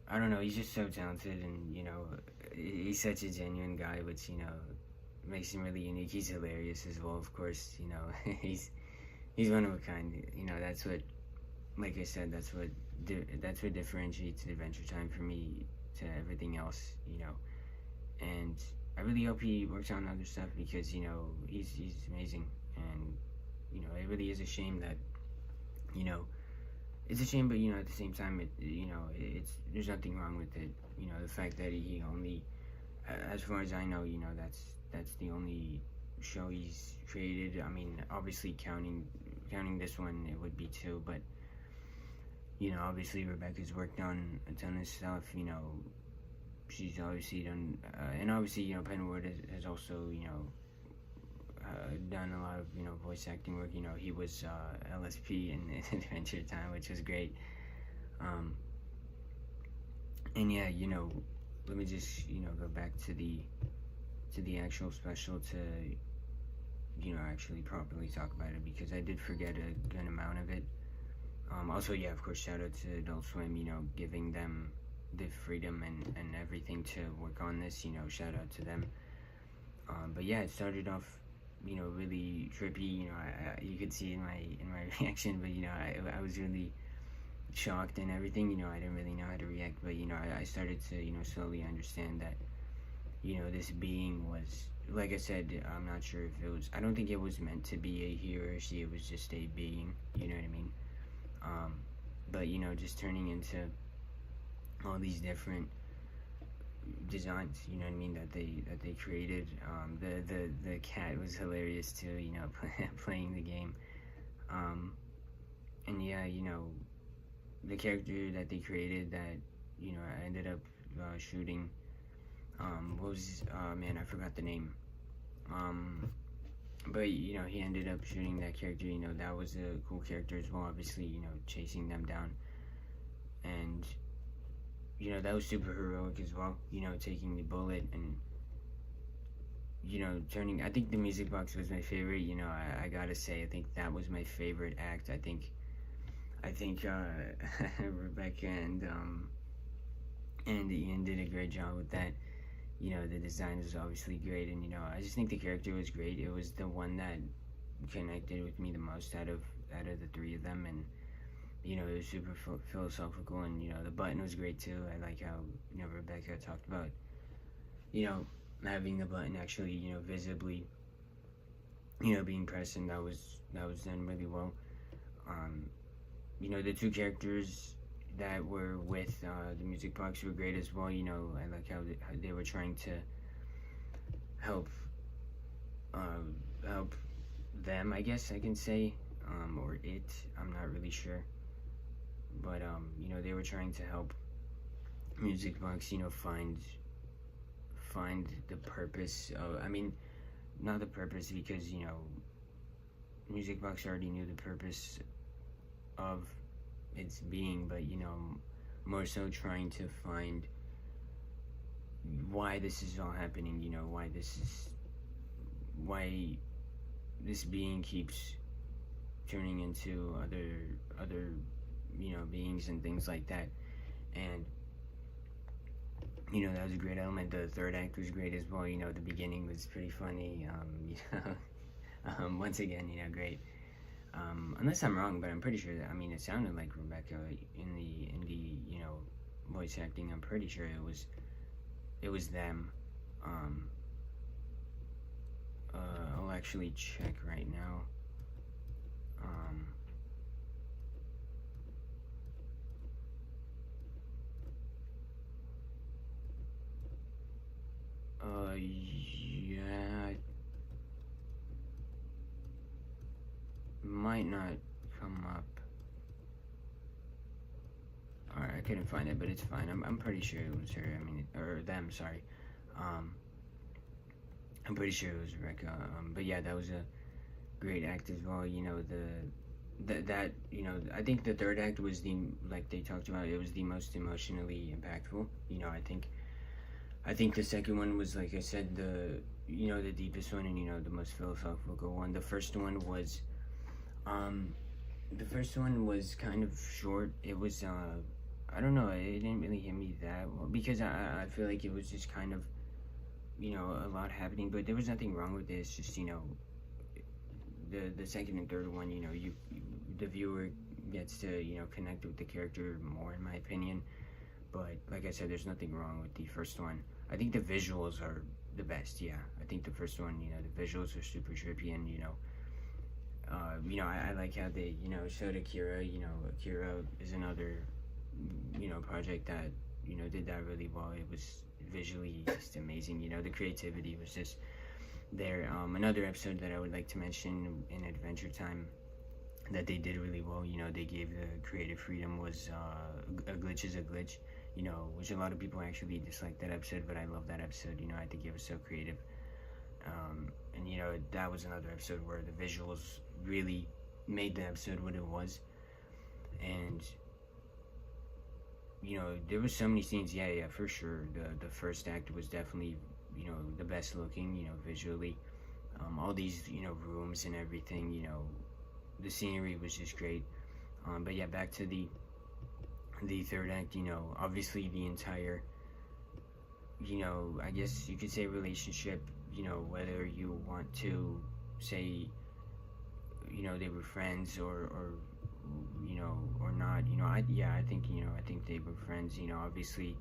I don't know, he's just so talented, and, you know, he's such a genuine guy, which, you know, makes him really unique. He's hilarious as well, of course, you know, he's one of a kind, you know, that's what, like I said, that's what differentiates Adventure Time for me to everything else, you know, and I really hope he works on other stuff, because, you know, he's amazing, and, you know, it really is a shame that, you know, it's a shame, but, you know, at the same time, there's nothing wrong with it, you know, the fact that he only, as far as I know, you know, that's the only show he's created. I mean, obviously counting this one, it would be 2, but, you know, obviously Rebecca's worked on a ton of stuff, you know, she's obviously done, and obviously, you know, Penwood has also, you know, done a lot of, you know, voice acting work. You know, he was LSP in Adventure Time, which was great. And yeah, you know, let me just, you know, go back to the actual special to, you know, actually properly talk about it, because I did forget a good amount of it. Also, yeah, of course, shout out to Adult Swim, you know, giving them the freedom and everything to work on this, you know, shout out to them. But yeah, it started off, you know, really trippy, you know, you could see in my reaction, but, you know, I was really shocked and everything, you know, I didn't really know how to react, but, you know, I started to, you know, slowly understand that, you know, this being was, like I said, I'm not sure if it was, I don't think it was meant to be a he or a she, it was just a being, you know what I mean? But, you know, just turning into all these different designs, you know what I mean, that they created. The cat was hilarious too, you know, playing the game. And yeah, you know, the character that they created that, you know, I ended up shooting, what was, man, I forgot the name. But, you know, he ended up shooting that character, you know, that was a cool character as well, obviously, you know, chasing them down. And, you know, that was super heroic as well, you know, taking the bullet and, you know, turning, I think the music box was my favorite, you know, I gotta say, I think that was my favorite act. I think Rebecca and Ian did a great job with that. You know, the design was obviously great, and, you know, I just think the character was great. It was the one that connected with me the most out of the three of them, and, you know, it was super philosophical, and, you know, the button was great too. I like how, you know, Rebecca talked about, you know, having the button actually, you know, visibly, you know, being pressed, and that was done really well. You know, the two characters that were with the music box were great as well. You know, I like how they were trying to help them, I guess I can say, or it, I'm not really sure, but you know, they were trying to help music box, you know, find the purpose of, I mean, not the purpose, because, you know, music box already knew the purpose of its being, but, you know, more so trying to find why this is all happening, you know, why this being keeps turning into other you know, beings and things like that. And, you know, that was a great element. The third act was great as well. You know, the beginning was pretty funny. You know, once again, you know, great. Unless I'm wrong, but I'm pretty sure that, I mean, it sounded like Rebecca in the you know, voice acting. I'm pretty sure it was them. I'll actually check right now. Yeah, might not come up. Alright, I couldn't find it, but it's fine. I'm pretty sure it was her. I mean, or them, sorry. I'm pretty sure it was Rebecca. But yeah, that was a great act as well. You know, that you know, I think the third act was like they talked about, it was the most emotionally impactful. You know, I think the second one was, like I said, you know, the deepest one, and, you know, the most philosophical one. The first one was kind of short. It was I don't know, it didn't really hit me that well, because I feel like it was just kind of, you know, a lot happening, but there was nothing wrong with this. Just, you know, the second and third one, you know, the viewer gets to, you know, connect with the character more, in my opinion. But like I said, there's nothing wrong with the first one. I think the visuals are the best. Yeah, I think the first one, you know, the visuals are super trippy, and you know, I like how they, you know, showed Akira. You know, Akira is another, you know, project that, you know, did that really well. It was visually just amazing. You know, the creativity was just there. Another episode that I would like to mention in Adventure Time that they did really well, you know, they gave the creative freedom, was A Glitch is a Glitch, you know, which a lot of people actually dislike that episode, but I love that episode. You know, I think it was so creative. And you know, that was another episode where the visuals really made the episode what it was. And you know, there was so many scenes. Yeah, for sure. The first act was definitely, you know, the best looking, you know, visually. All these, you know, rooms and everything, you know, the scenery was just great. But yeah, back to the third act, you know, obviously the entire, you know, I guess you could say relationship, you know, whether you want to say, you know, they were friends or you know, or not, you know, I think, you know, I think they were friends. You know, obviously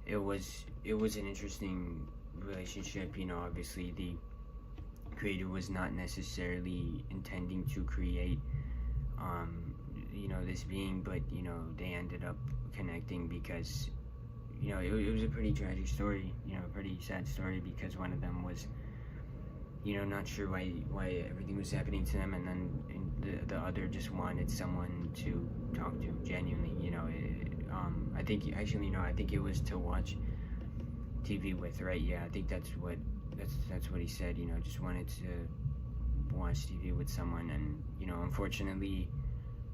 it was an interesting relationship. You know, obviously the creator was not necessarily intending to create you know, this being, but you know, they ended up connecting because, you know, it was a pretty tragic story, you know, a pretty sad story, because one of them was, you know, not sure why everything was happening to them, and then the other just wanted someone to talk to genuinely. You know, I think actually, you know, I think it was to watch TV with, right? Yeah, I think that's what he said. You know, just wanted to watch TV with someone, and you know, unfortunately,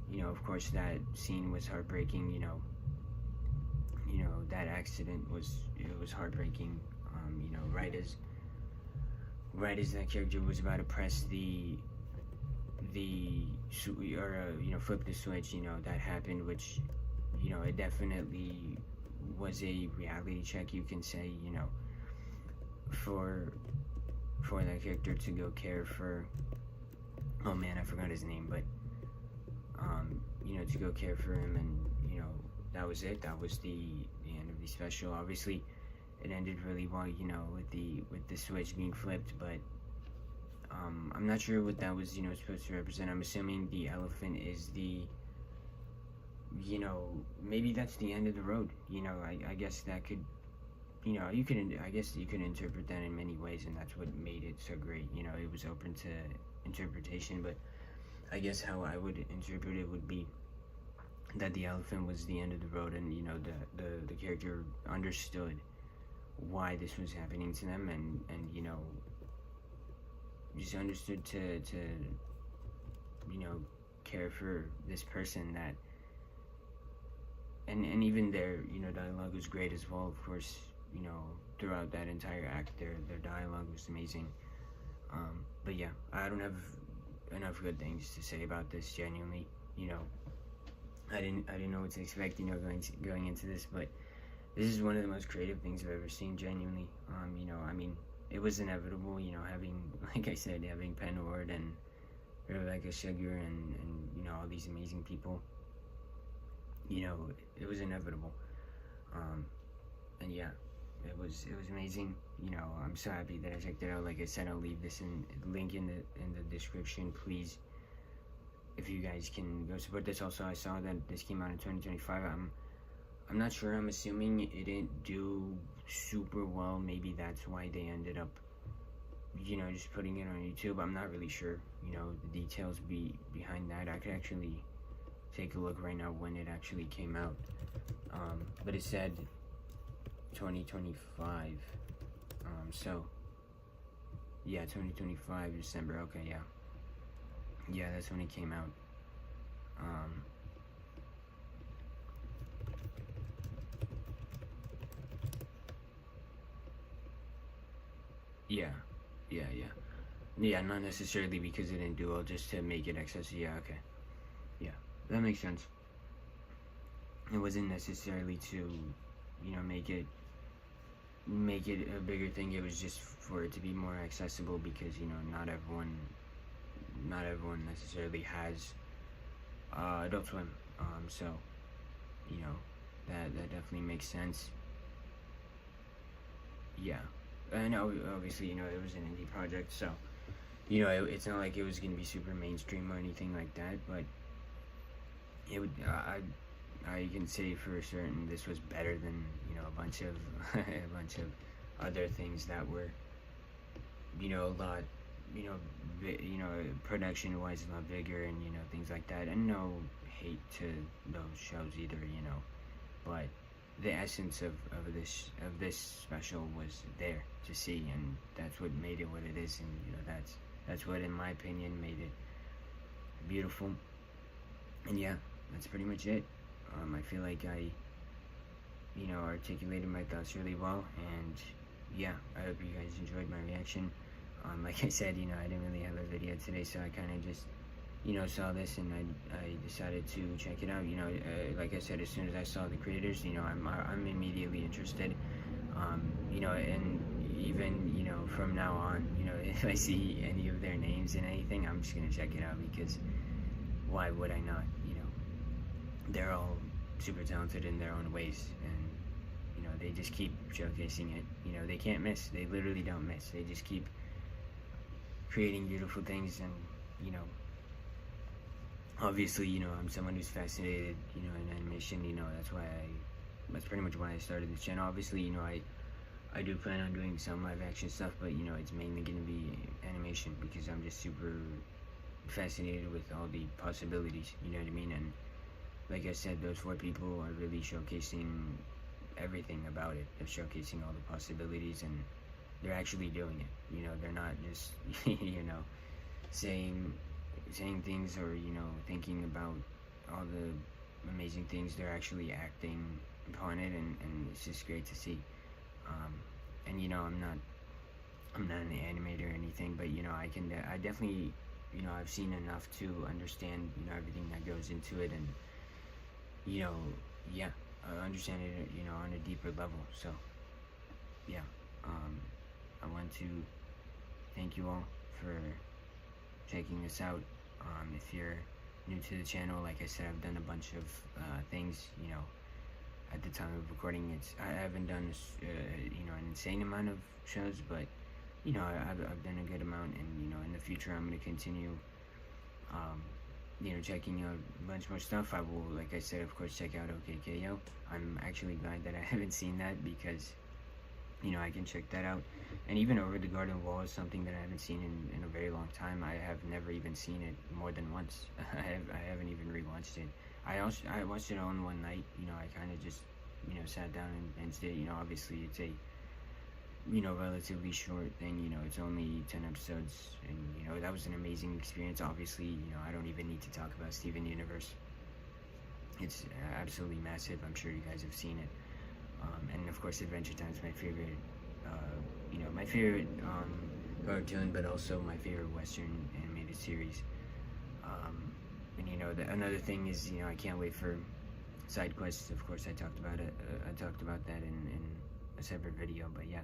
you know, of course, that scene was heartbreaking. You know, that accident was heartbreaking. You know, right as that character was about to press you know, flip the switch, you know, that happened, which, you know, it definitely was a reality check, you can say, you know, for that character to go care for, oh man, I forgot his name, but you know, to go care for him, and you know, that was it. That was the end of the special. Obviously it ended really well, you know, with the switch being flipped, but I'm not sure what that was, you know, supposed to represent. I'm assuming the elephant is the, you know, maybe that's the end of the road. You know, I guess that could, you know, I guess you could interpret that in many ways, and that's what made it so great. You know, it was open to interpretation, but I guess how I would interpret it would be that the elephant was the end of the road, and you know, the character understood why this was happening to them, and you know, just understood to you know, care for this person that, and even their, you know, dialogue was great as well, of course. You know, throughout that entire act, their dialogue was amazing. But yeah, I don't have enough good things to say about this, genuinely. You know, I didn't know what to expect, you know, going into this, but this is one of the most creative things I've ever seen, genuinely. You know, I mean, it was inevitable, you know, having, like I said, having Penn Ward and Rebecca Sugar and you know, all these amazing people. You know, it was inevitable. And yeah, it was amazing. You know, I'm so happy that I checked it out. Like I said, I'll leave this link in the description. Please, if you guys can go support this. Also, I saw that this came out in 2025. I'm not sure. I'm assuming it didn't do super well. Maybe that's why they ended up, you know, just putting it on YouTube. I'm not really sure, you know, the details behind that. I could actually take a look right now when it actually came out. But it said 2025. So yeah, 2025 December. Okay, yeah, that's when it came out. Yeah, not necessarily because it didn't do well, just to make it accessible. Yeah, okay. Yeah, that makes sense. it wasn't necessarily to, you know, make it a bigger thing. It was just for it to be more accessible, because, you know, not everyone necessarily has Adult Swim. So, you know, that definitely makes sense. Yeah, and obviously, you know, it was an indie project, so, you know, it's not like it was gonna be super mainstream or anything like that, but it would. I can say for certain this was better than, you know, a bunch of other things that were, you know, a lot, you know, production-wise a lot bigger, and, you know, things like that. And no hate to those shows either, you know, but the essence of this special was there to see, and that's what made it what it is. And, you know, that's what, in my opinion, made it beautiful. And yeah, that's pretty much it. I feel like I, you know, articulated my thoughts really well, and yeah, I hope you guys enjoyed my reaction. Like I said, you know, I didn't really have a video today, so I kind of just, you know, saw this, and I decided to check it out. You know, like I said, as soon as I saw the creators, you know, I'm immediately interested. You know, and even, you know, from now on, you know, if I see any of their names in anything, I'm just gonna check it out, because why would I not? You know, they're all super talented in their own ways, and, you know, they just keep showcasing it. You know, they can't miss. They literally don't miss. They just keep creating beautiful things. And, you know, obviously, you know, I'm someone who's fascinated, you know, in animation. You know, that's pretty much why I started this channel. Obviously, you know, I do plan on doing some live action stuff, but, you know, it's mainly going to be animation, because I'm just super fascinated with all the possibilities, you know what I mean? And like I said, those 4 people are really showcasing everything about it. They're showcasing all the possibilities, and they're actually doing it. You know, they're not just, you know, saying things, or, you know, thinking about all the amazing things. They're actually acting upon it, and it's just great to see. And, you know, I'm not an animator or anything, but, you know, I definitely, you know, I've seen enough to understand, you know, everything that goes into it, and, you know, yeah, I understand it, you know, on a deeper level. So, yeah, I want to thank you all for checking this out. If you're new to the channel, like I said, I've done a bunch of things, you know. At the time of recording, I haven't done this, you know, an insane amount of shows, but, you know, I've done a good amount, and, you know, in the future I'm going to continue, you know, checking out a bunch more stuff. I will, like I said, of course, check out OKKO. I'm actually glad that I haven't seen that, because, you know, I can check that out. And even Over the Garden Wall is something that I haven't seen in a very long time. I have never even seen it more than once. I haven't even rewatched it. I watched it all in one night. You know, I kind of just, you know, sat down and binged it. You know, obviously it's a, you know, relatively short thing. You know, it's only 10 episodes, and, you know, that was an amazing experience. Obviously, you know, I don't even need to talk about Steven Universe. It's absolutely massive. I'm sure you guys have seen it. And of course, Adventure Time is my favorite, you know, my favorite cartoon, but also my favorite Western animated series. And, you know, another thing is, you know, I can't wait for side quests. Of course, I talked about it. I talked about that in a separate video. But yeah,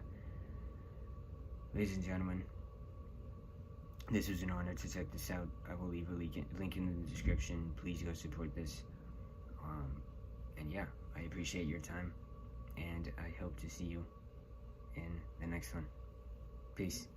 ladies and gentlemen, this was an honor to check this out. I will leave a link in the description. Please go support this. And yeah, I appreciate your time, and I hope to see you in the next one. Peace.